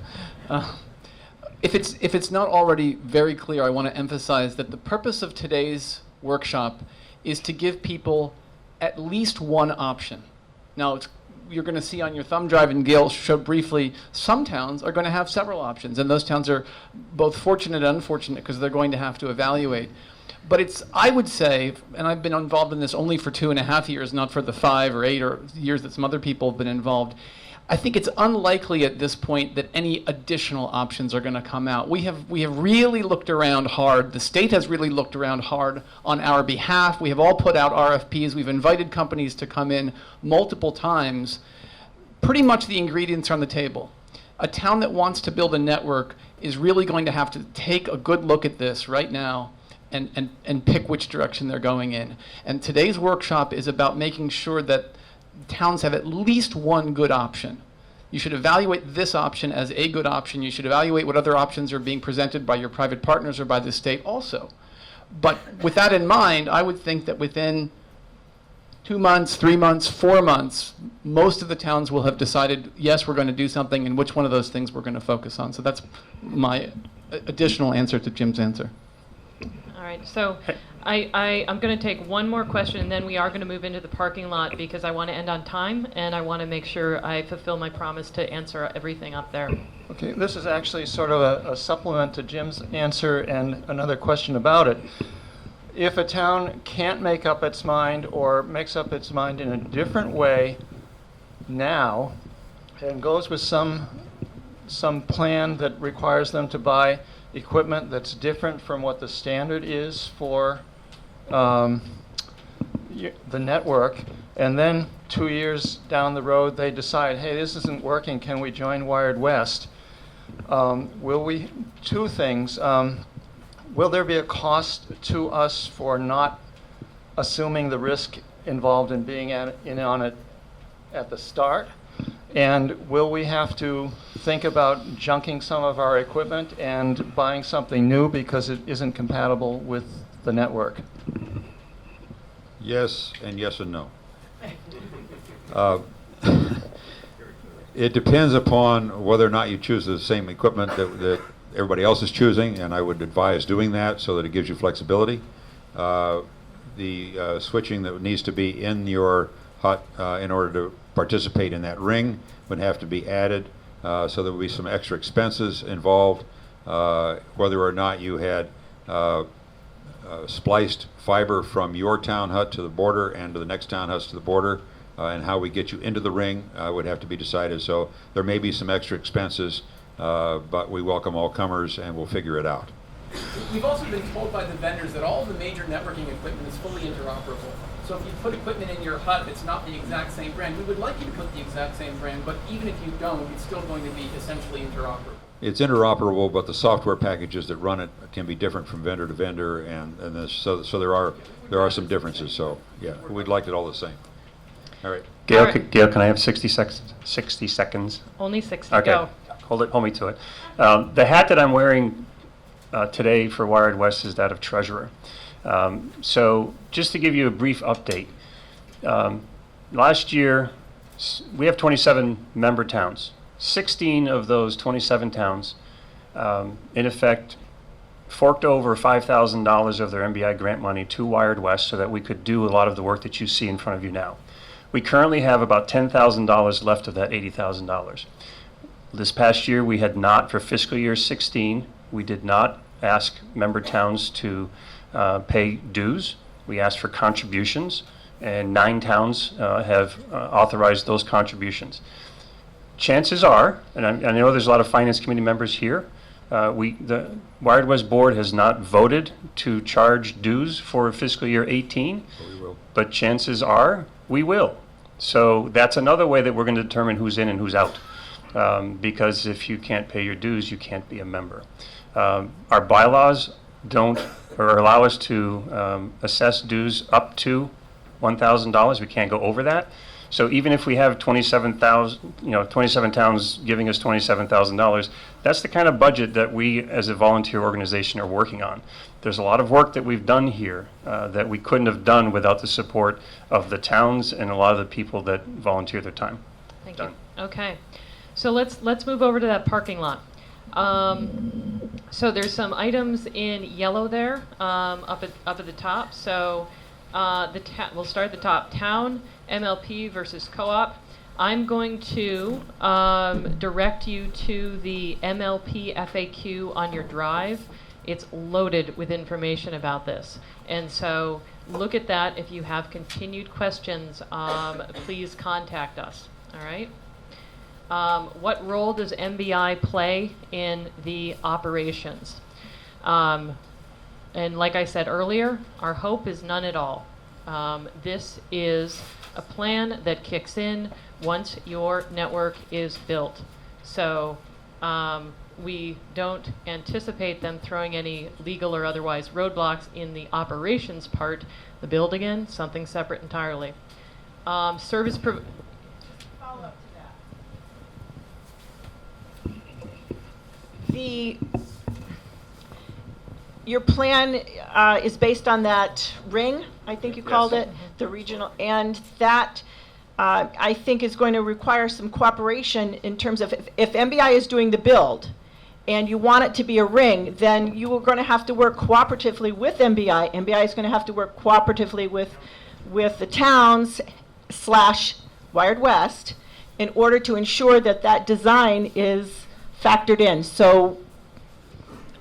If it's not already very clear, I want to emphasize that the purpose of today's workshop is to give people at least one option. Now, you're going to see on your thumb drive, and Gail showed briefly, some towns are going to have several options, and those towns are both fortunate and unfortunate because they're going to have to evaluate. But I would say, and I've been involved in this only for 2.5 years, not for the 5 or 8 or years that some other people have been involved, I think it's unlikely at this point that any additional options are going to come out. We have really looked around hard. The state has really looked around hard on our behalf. We have all put out RFPs. We've invited companies to come in multiple times. Pretty much the ingredients are on the table. A town that wants to build a network is really going to have to take a good look at this right now and pick which direction they're going in. And today's workshop is about making sure that towns have at least one good option. You should evaluate this option as a good option. You should evaluate what other options are being presented by your private partners or by the state also. But with that in mind, I would think that within 2 months, 3 months, 4 months, most of the towns will have decided, yes, we're going to do something, and which one of those things we're going to focus on. So that's my additional answer to Jim's answer. All right, so I'm going to take one more question, and then we are going to move into the parking lot because I want to end on time, and I want to make sure I fulfill my promise to answer everything up there. Okay, this is actually sort of a supplement to Jim's answer and another question about it. If a town can't make up its mind or makes up its mind in a different way now and goes with some plan that requires them to buy equipment that's different from what the standard is for the network, and then 2 years down the road they decide, hey, this isn't working, can we join WiredWest? Two things. Will there be a cost to us for not assuming the risk involved in being in on it at the start? And will we have to think about junking some of our equipment and buying something new because it isn't compatible with the network? Yes, and yes and no. It depends upon whether or not you choose the same equipment that everybody else is choosing, and I would advise doing that so that it gives you flexibility. The switching that needs to be in your hut in order to participate in that ring would have to be added, so there would be some extra expenses involved, whether or not you had spliced fiber from your town hut to the border and to the next town huts to the border, and how we get you into the ring would have to be decided. So there may be some extra expenses, but we welcome all comers and we'll figure it out. We've also been told by the vendors that all the major networking equipment is fully interoperable. So if you put equipment in your hut that's not the exact same brand, we would like you to put the exact same brand, but even if you don't, it's still going to be essentially interoperable. It's interoperable, but the software packages that run it can be different from vendor to vendor, so there are some differences. So yeah, we'd like it all the same. All right. Gail, All right. Gail, can I have 60 seconds? 60 seconds. Only 60. Okay. Go. Hold me to it. The hat that I'm wearing today for WiredWest is that of treasurer. So just to give you a brief update, last year we have 27 member towns. 16 of those 27 towns, in effect, forked over $5,000 of their MBI grant money to WiredWest so that we could do a lot of the work that you see in front of you now. We currently have about $10,000 left of that $80,000. This past year we had not, for fiscal year 16, we did not ask member towns to pay dues. We asked for contributions, and 9 towns have authorized those contributions. Chances are, and I know there's a lot of finance committee members here, the WiredWest board has not voted to charge dues for fiscal year 18, but chances are we will. So that's another way that we're going to determine who's in and who's out. because if you can't pay your dues, you can't be a member. Our bylaws don't or allow us to assess dues up to $1,000. We can't go over that. So even if we have 27 towns giving us $27,000, that's the kind of budget that we as a volunteer organization are working on. There's a lot of work that we've done here that we couldn't have done without the support of the towns and a lot of the people that volunteer their time. Thank Done. you. Okay. So let's move over to that parking lot. So there's some items in yellow there up at the top. So we'll start at the top. Town, MLP versus co-op. I'm going to direct you to the MLP FAQ on your drive. It's loaded with information about this. And so look at that. If you have continued questions, please contact us. All right? What role does MBI play in the operations? And like I said earlier, our hope is none at all. This is a plan that kicks in once your network is built. So we don't anticipate them throwing any legal or otherwise roadblocks in the operations part. The build, again, something separate entirely. Service follow up to that. Your plan is based on that ring, I think you called it, the regional, and that I think is going to require some cooperation in terms of if MBI is doing the build and you want it to be a ring, then you are going to have to work cooperatively with MBI. MBI is going to have to work cooperatively with the towns / WiredWest in order to ensure that that design is factored in. So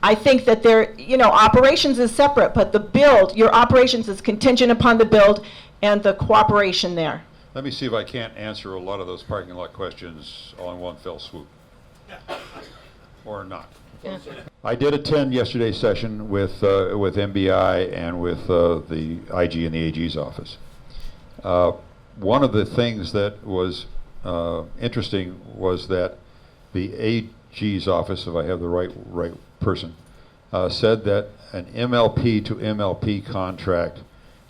I think that operations is separate, but the build, your operations is contingent upon the build and the cooperation there. Let me see if I can't answer a lot of those parking lot questions all in one fell swoop. Or not. Yeah. I did attend yesterday's session with MBI and with the IG and the AG's office. One of the things that was interesting was that the AG's office, if I have the right person, said that an MLP to MLP contract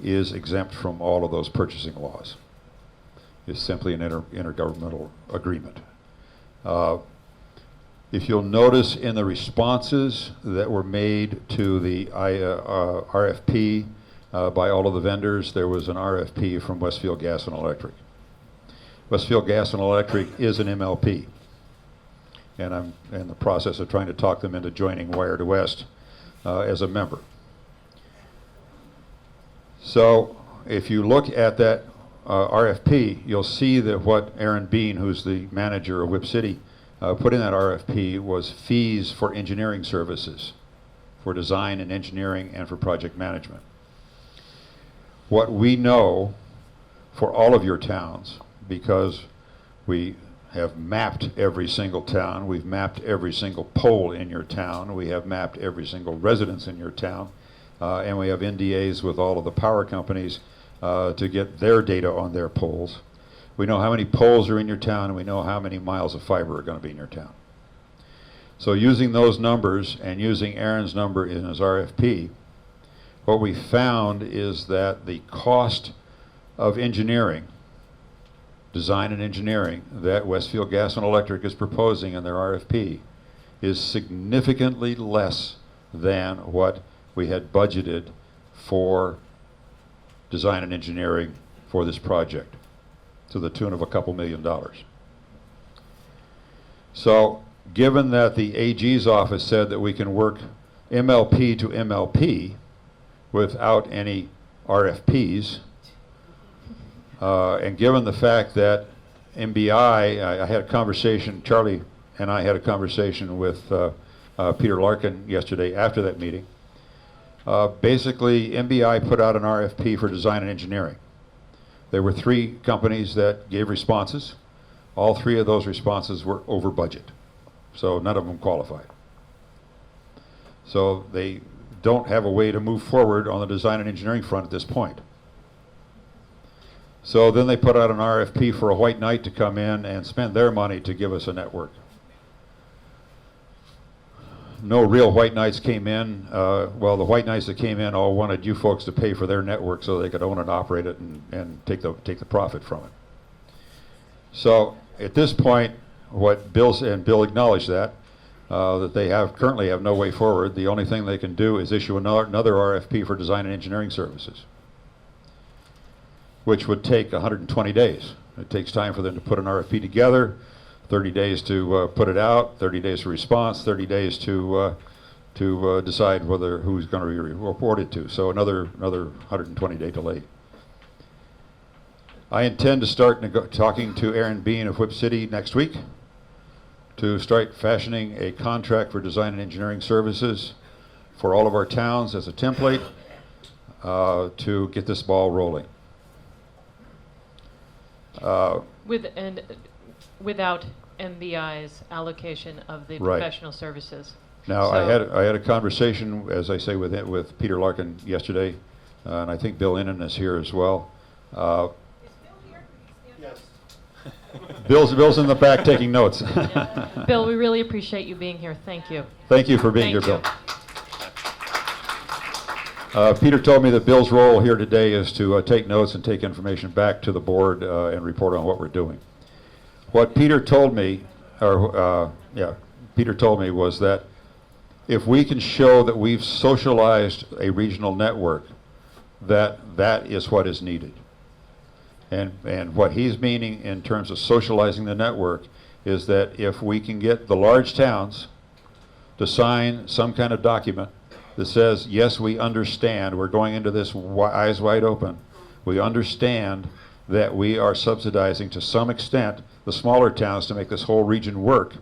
is exempt from all of those purchasing laws. It's simply an intergovernmental agreement. If you'll notice in the responses that were made to the RFP by all of the vendors, there was an RFP from Westfield Gas and Electric. Westfield Gas and Electric is an MLP. And I'm in the process of trying to talk them into joining WiredWest as a member. So if you look at that RFP, you'll see that what Aaron Bean, who's the manager of Whip City, put in that RFP was fees for engineering services, for design and engineering and for project management. What we know for all of your towns, because we have mapped every single town, we've mapped every single pole in your town, we have mapped every single residence in your town, and we have NDAs with all of the power companies to get their data on their poles. We know how many poles are in your town, and we know how many miles of fiber are going to be in your town. So using those numbers and using Aaron's number in his RFP, what we found is that the cost of engineering, design and engineering, that Westfield Gas and Electric is proposing in their RFP is significantly less than what we had budgeted for design and engineering for this project, to the tune of a couple $1 million. So given that the AG's office said that we can work MLP to MLP without any RFPs, and given the fact that MBI, I had a conversation, Charlie and I had a conversation with Peter Larkin yesterday after that meeting. Basically, MBI put out an RFP for design and engineering. There were 3 companies that gave responses. All 3 of those responses were over budget, so none of them qualified. So they don't have a way to move forward on the design and engineering front at this point. So then they put out an RFP for a white knight to come in and spend their money to give us a network. No real white knights came in. Well, the white knights that came in all wanted you folks to pay for their network so they could own and operate it and take the profit from it. So at this point, what Bill acknowledged that they currently have no way forward. The only thing they can do is issue another RFP for design and engineering services, which would take 120 days. It takes time for them to put an RFP together, 30 days to put it out, 30 days for response, 30 days to decide who's going to be reported to. So another 120-day delay. I intend to start talking to Aaron Bean of Whip City next week to start fashioning a contract for design and engineering services for all of our towns as a template to get this ball rolling. Without MBI's allocation of the Right. professional services. Now, So- I had a conversation, as I say, with Peter Larkin yesterday, and I think Bill Innan is here as well. Bill's in the back taking notes. Bill, we really appreciate you being here. Thank you. Thank you for being Thank here, you. Bill. Peter told me that Bill's role here today is to take notes and take information back to the board and report on what we're doing. What Peter told me, Peter told me was that if we can show that we've socialized a regional network, that is what is needed. And what he's meaning in terms of socializing the network is that if we can get the large towns to sign some kind of document that says, yes, we understand, we're going into this eyes wide open, we understand that we are subsidizing to some extent the smaller towns to make this whole region work,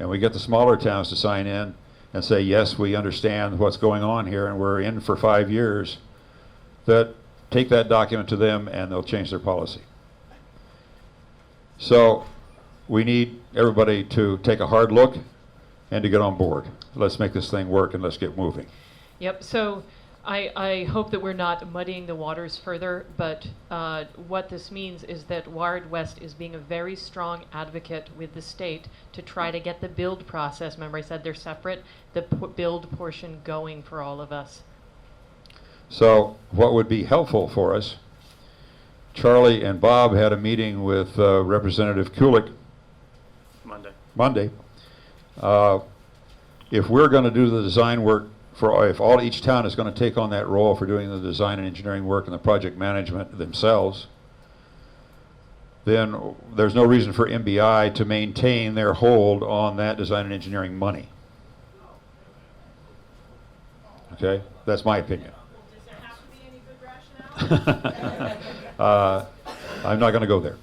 and we get the smaller towns to sign in and say, yes, we understand what's going on here and we're in for 5 years, that take that document to them and they'll change their policy. So we need everybody to take a hard look and to get on board. Let's make this thing work and let's get moving. Yep, so I hope that we're not muddying the waters further, but what this means is that WiredWest is being a very strong advocate with the state to try to get the build process, remember I said they're separate, the build portion going for all of us. So what would be helpful for us, Charlie and Bob had a meeting with Representative Kulik Monday. If we're going to do the design work, if each town is going to take on that role for doing the design and engineering work and the project management themselves, then there's no reason for MBI to maintain their hold on that design and engineering money. Okay, that's my opinion. I'm not going to go there.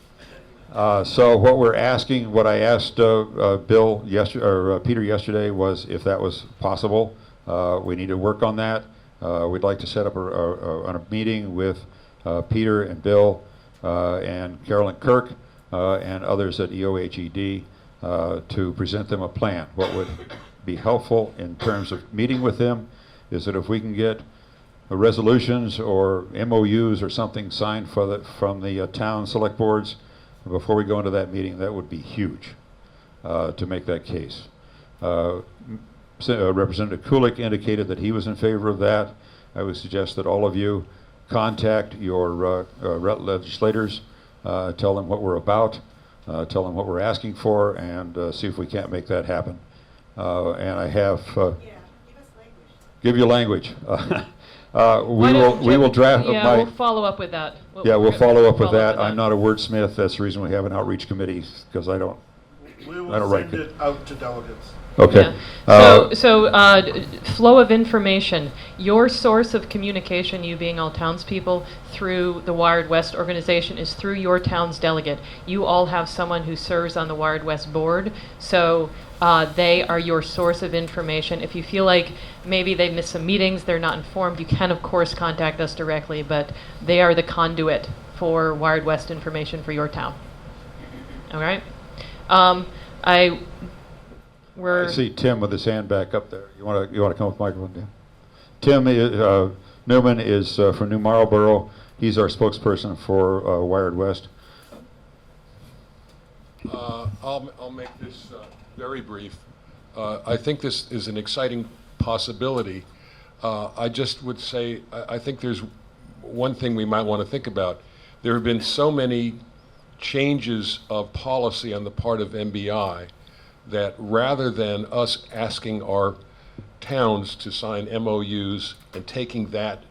So what I asked Bill yesterday, or Peter yesterday, was if that was possible. We need to work on that. We'd like to set up a meeting with Peter and Bill and Carolyn Kirk and others at EOHED to present them a plan. What would be helpful in terms of meeting with them is that if we can get resolutions or MOUs or something signed from the town select boards before we go into that meeting, that would be huge to make that case. Representative Kulik indicated that he was in favor of that. I would suggest that all of you contact your legislators, tell them what we're about, tell them what we're asking for, and see if we can't make that happen. And I have give you language. We will draft. Yeah, we'll follow up with that. We'll follow up with that. I'm not a wordsmith. That's the reason we have an outreach committee, because I don't write. Send it out to delegates. Okay. So flow of information. Your source of communication, you being all townspeople, through the WiredWest organization is through your town's delegate. You all have someone who serves on the WiredWest board, so they are your source of information. If you feel like maybe they missed some meetings, they're not informed, you can of course contact us directly, but they are the conduit for WiredWest information for your town. All right? I see Tim with his hand back up there. You want to come with the microphone, Tim? Tim Newman is from New Marlboro. He's our spokesperson for WiredWest. I'll make this very brief. I think this is an exciting possibility. I just would say I think there's one thing we might want to think about. There have been so many changes of policy on the part of MBI that rather than us asking our towns to sign MOUs and taking that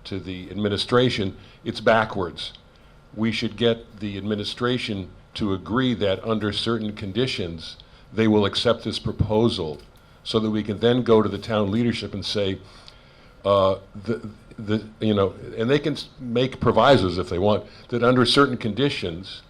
to the administration, it's backwards. We should get the administration to agree that under certain conditions, they will accept this proposal so that we can then go to the town leadership and say, and they can make provisos if they want, that under certain conditions,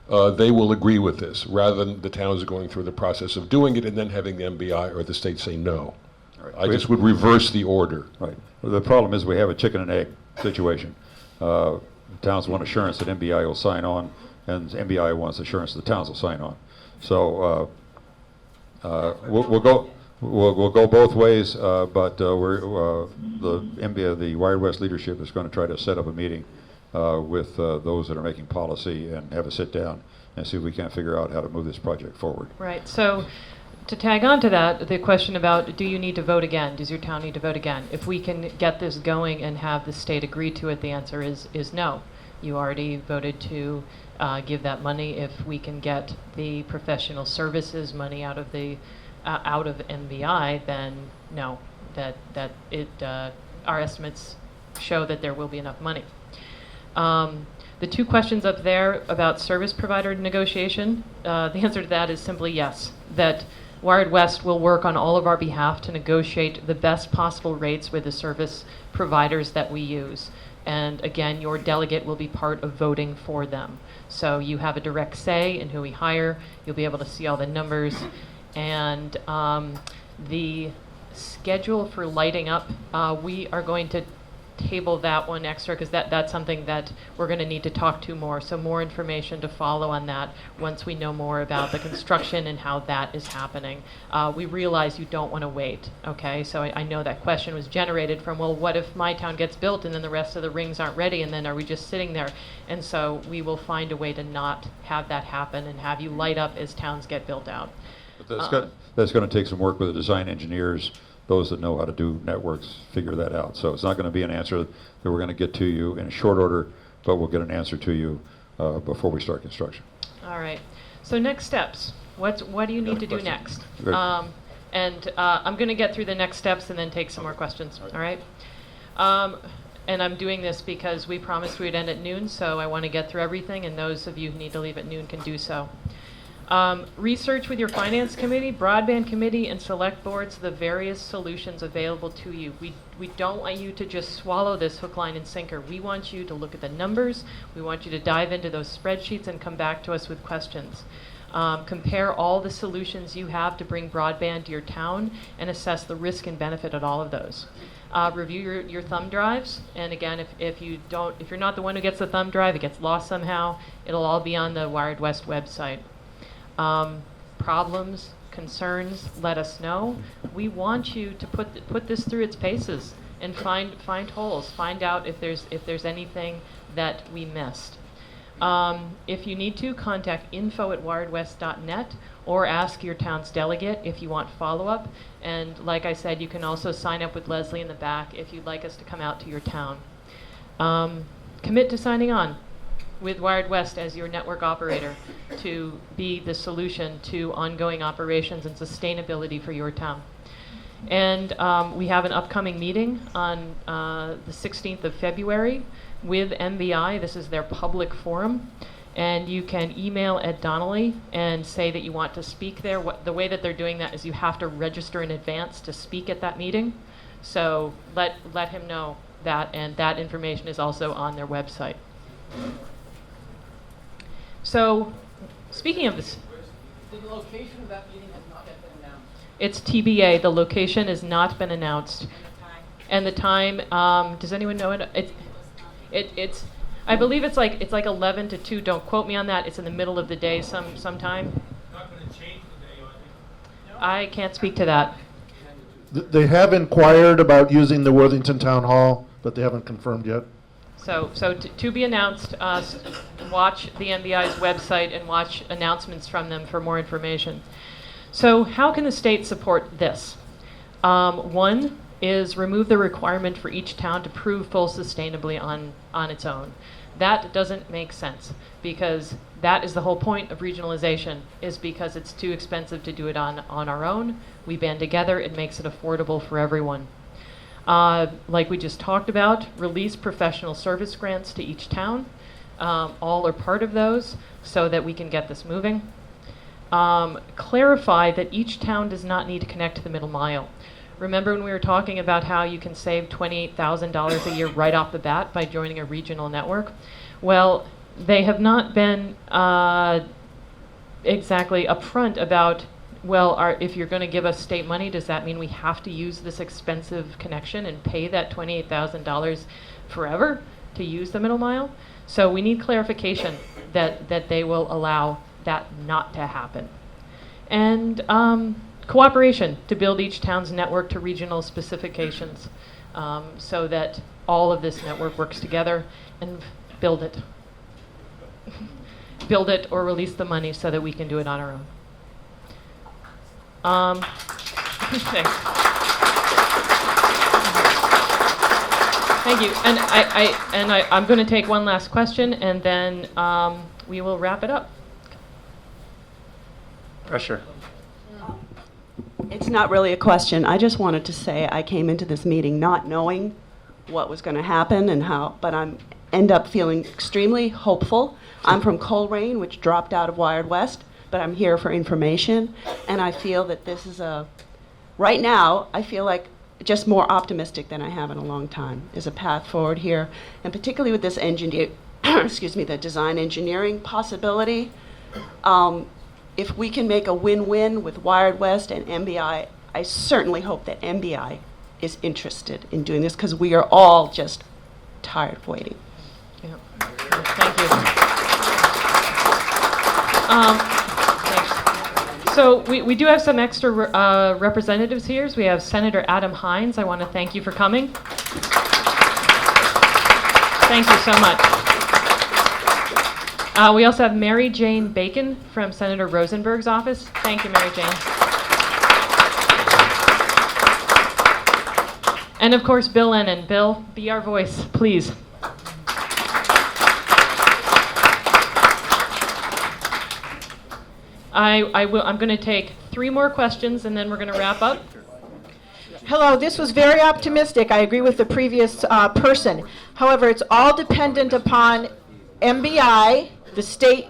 they will agree with this, rather than the towns going through the process of doing it and then having the MBI or the state say no. Right. I just would reverse the order. Right. Well, the problem is we have a chicken and egg situation. Towns want assurance that MBI will sign on, and MBI wants assurance that the towns will sign on. So we'll go both ways, but the MBI, the WiredWest leadership, is going to try to set up a meeting with those that are making policy and have a sit down and see if we can't figure out how to move this project forward. Right. So to tag on to that, the question about do you need to vote again? Does your town need to vote again? If we can get this going and have the state agree to it, the answer is no. You already voted to give that money. If we can get the professional services money out of the out of MBI, then no. Our estimates show that there will be enough money. The two questions up there about service provider negotiation, the answer to that is simply yes. That WiredWest will work on all of our behalf to negotiate the best possible rates with the service providers that we use. And again, your delegate will be part of voting for them. So you have a direct say in who we hire. You'll be able to see all the numbers. And the schedule for lighting up, we are going to table that one extra because that's something that we're going to need to talk to more. So more information to follow on that once we know more about the construction and how that is happening. We realize you don't want to wait, okay? So I know that question was generated from, well, what if my town gets built and then the rest of the rings aren't ready and then are we just sitting there? And so we will find a way to not have that happen and have you light up as towns get built out. But that's going to take some work with the design engineers, those that know how to do networks, figure that out. So it's not going to be an answer that we're going to get to you in short order, but we'll get an answer to you before we start construction. All right. So next steps. What do you need to do next? I'm going to get through the next steps and then take some more questions. All right. And I'm doing this because we promised we'd end at noon, so I want to get through everything, and those of you who need to leave at noon can do so. Research with your finance committee, broadband committee, and select boards the various solutions available to you. We don't want you to just swallow this hook, line, and sinker. We want you to look at the numbers. We want you to dive into those spreadsheets and come back to us with questions. Compare all the solutions you have to bring broadband to your town and assess the risk and benefit of all of those. Review your thumb drives, and again, if you're not the one who gets the thumb drive, it gets lost somehow. It'll all be on the WiredWest website. Problems, concerns, let us know. We want you to put this through its paces and find holes. Find out if there's anything that we missed. If you need to, contact info@wiredwest.net or ask your town's delegate if you want follow-up. And like I said, you can also sign up with Leslie in the back if you'd like us to come out to your town. Commit to signing on with WiredWest as your network operator to be the solution to ongoing operations and sustainability for your town. And we have an upcoming meeting on the 16th of February with MBI. This is their public forum. And you can email Ed Donnelly and say that you want to speak there. The way that they're doing that is you have to register in advance to speak at that meeting. So let him know that, and that information is also on their website. So, speaking of this, the location of that meeting has not yet been announced. It's TBA. The location has not been announced, and the time. Does anyone know it? It's. I believe it's like 11 to 2. Don't quote me on that. It's in the middle of the day sometime. Not going to change the day, are they? I can't speak to that. They have inquired about using the Worthington Town Hall, but they haven't confirmed yet. So to be announced, watch the MBI's website and watch announcements from them for more information. So how can the state support this? One is remove the requirement for each town to prove full sustainably on its own. That doesn't make sense, because that is the whole point of regionalization, is because it's too expensive to do it on our own. We band together, it makes it affordable for everyone. Like we just talked about, release professional service grants to each town. All or part of those, so that we can get this moving. Clarify that each town does not need to connect to the middle mile. Remember when we were talking about how you can save $28,000 a year right off the bat by joining a regional network? Well, they have not been exactly upfront about, well, if you're going to give us state money, does that mean we have to use this expensive connection and pay that $28,000 forever to use the middle mile? So we need clarification that they will allow that not to happen. And cooperation to build each town's network to regional specifications, so that all of this network works together, and build it. Build it or release the money so that we can do it on our own. Thanks. Thank you. And I'm going to take one last question, and then we will wrap it up. Pressure. It's not really a question. I just wanted to say I came into this meeting not knowing what was going to happen and how, but end up feeling extremely hopeful. I'm from Coleraine, which dropped out of WiredWest, but I'm here for information, and I feel that this is right now, I feel like just more optimistic than I have in a long time. Is a path forward here, and particularly with this the design engineering possibility. If we can make a win-win with WiredWest and MBI, I certainly hope that MBI is interested in doing this, because we are all just tired of waiting. Yeah. Thank you. Thanks. So we do have some extra representatives here. So we have Senator Adam Hines. I want to thank you for coming. Thank you so much. We also have Mary Jane Bacon from Senator Rosenberg's office. Thank you, Mary Jane. And of course, Bill Lennon. Bill, be our voice, please. I'm going to take 3 more questions, and then we're going to wrap up. Hello, this was very optimistic. I agree with the previous person. However, it's all dependent upon MBI, the state,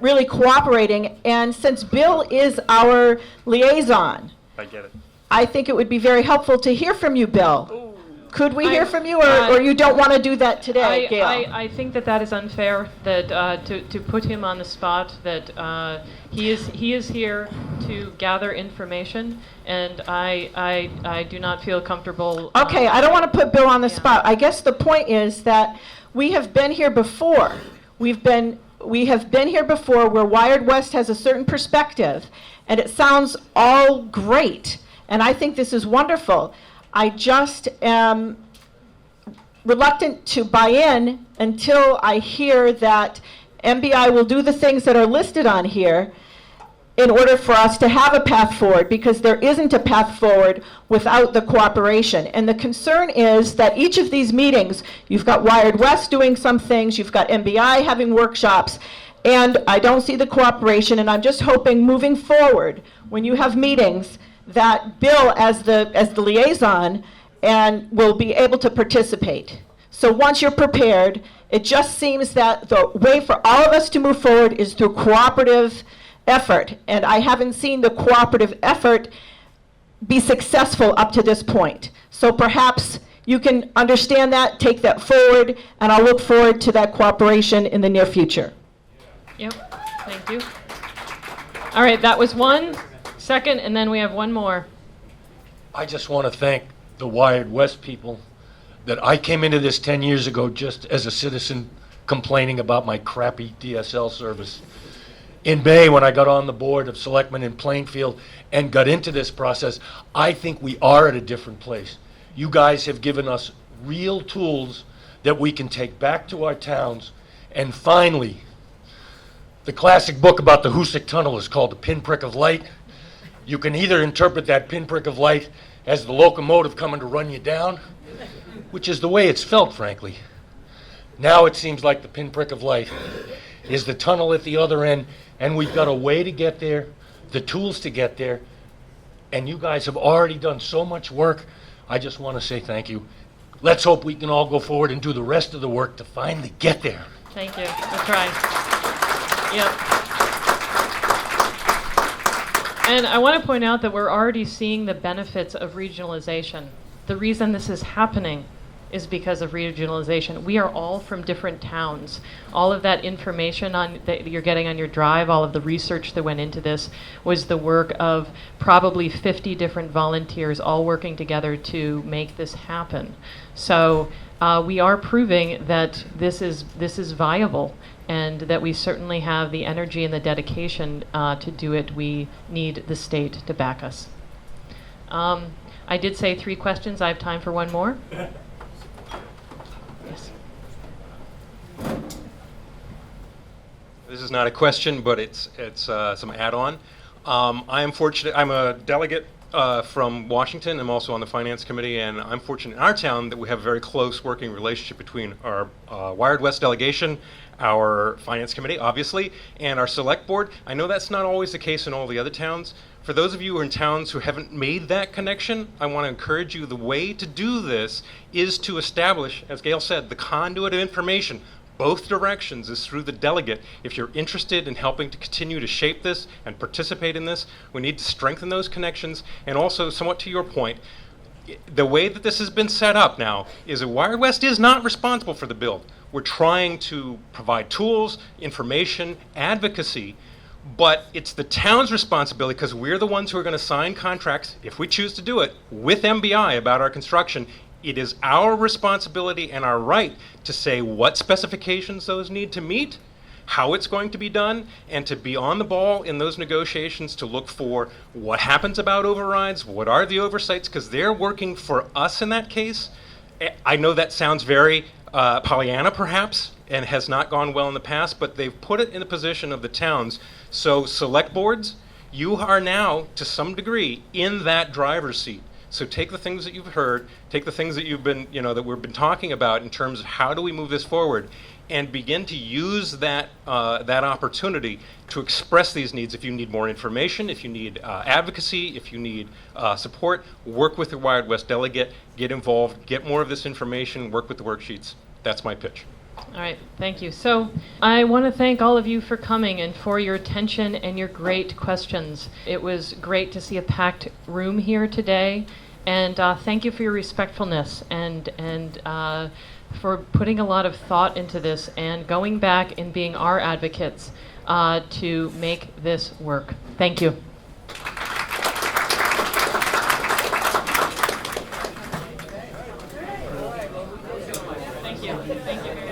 really cooperating. And since Bill is our liaison, I get it. I think it would be very helpful to hear from you, Bill. Could we hear from you, or you don't want to do that today, Gail? I think that is unfair, that to put him on the spot, that he is here to gather information, and I do not feel comfortable. Okay, I don't want to put Bill on the spot. I guess the point is that we have been here before. We have been here before, where WiredWest has a certain perspective, and it sounds all great, and I think this is wonderful. I just am reluctant to buy in until I hear that MBI will do the things that are listed on here in order for us to have a path forward, because there isn't a path forward without the cooperation. And the concern is that each of these meetings, you've got WiredWest doing some things, you've got MBI having workshops, and I don't see the cooperation, and I'm just hoping moving forward, when you have meetings, that Bill, as the liaison, and will be able to participate. So once you're prepared, it just seems that the way for all of us to move forward is through cooperative effort, and I haven't seen the cooperative effort be successful up to this point. So perhaps you can understand that, take that forward, and I'll look forward to that cooperation in the near future. Yep, thank you. All right, that was one. Second, and then we have one more. I just want to thank the WiredWest people that I came into this 10 years ago just as a citizen complaining about my crappy DSL service. In May, when I got on the board of selectmen in Plainfield and got into this process, I think we are at a different place. You guys have given us real tools that we can take back to our towns. And finally, the classic book about the Hoosick Tunnel is called The Pinprick of Light. You can either interpret that pinprick of light as the locomotive coming to run you down, which is the way it's felt, frankly. Now it seems like the pinprick of light is the tunnel at the other end, and we've got a way to get there, the tools to get there, and you guys have already done so much work. I just want to say thank you. Let's hope we can all go forward and do the rest of the work to finally get there. Thank you. We'll try. Yep. And I want to point out that we're already seeing the benefits of regionalization. The reason this is happening is because of regionalization. We are all from different towns. All of that information that you're getting on your drive, all of the research that went into this was the work of probably 50 different volunteers all working together to make this happen. So we are proving that this is viable, and that we certainly have the energy and the dedication to do it. We need the state to back us. I did say 3 questions. I have time for one more. Yes. This is not a question, but it's some add-on. I am fortunate. I'm a delegate from Washington. I'm also on the finance committee, and I'm fortunate in our town that we have a very close working relationship between our WiredWest delegation, our finance committee, obviously, and our select board. I know that's not always the case in all the other towns. For those of you who are in towns who haven't made that connection, I want to encourage you, the way to do this is to establish, as Gail said, the conduit of information. Both directions is through the delegate. If you're interested in helping to continue to shape this and participate in this, we need to strengthen those connections. And also, somewhat to your point, the way that this has been set up now is that WiredWest is not responsible for the build. We're trying to provide tools, information, advocacy, but it's the town's responsibility, because we're the ones who are going to sign contracts, if we choose to do it, with MBI about our construction. It is our responsibility and our right to say what specifications those need to meet, how it's going to be done, and to be on the ball in those negotiations to look for what happens about overrides, what are the oversights, because they're working for us in that case. I know that sounds very Pollyanna, perhaps, and has not gone well in the past, but they've put it in the position of the towns. So select boards, you are now, to some degree, in that driver's seat. So take the things that you've heard, take the things that you've been, that we've been talking about in terms of how do we move this forward, and begin to use that opportunity to express these needs. If you need more information, if you need advocacy, if you need support, work with the WiredWest delegate, get involved, get more of this information, work with the worksheets. That's my pitch. All right, thank you. So I want to thank all of you for coming and for your attention and your great questions. It was great to see a packed room here today, and thank you for your respectfulness and for putting a lot of thought into this and going back and being our advocates to make this work. Thank you. Thank you. Thank you.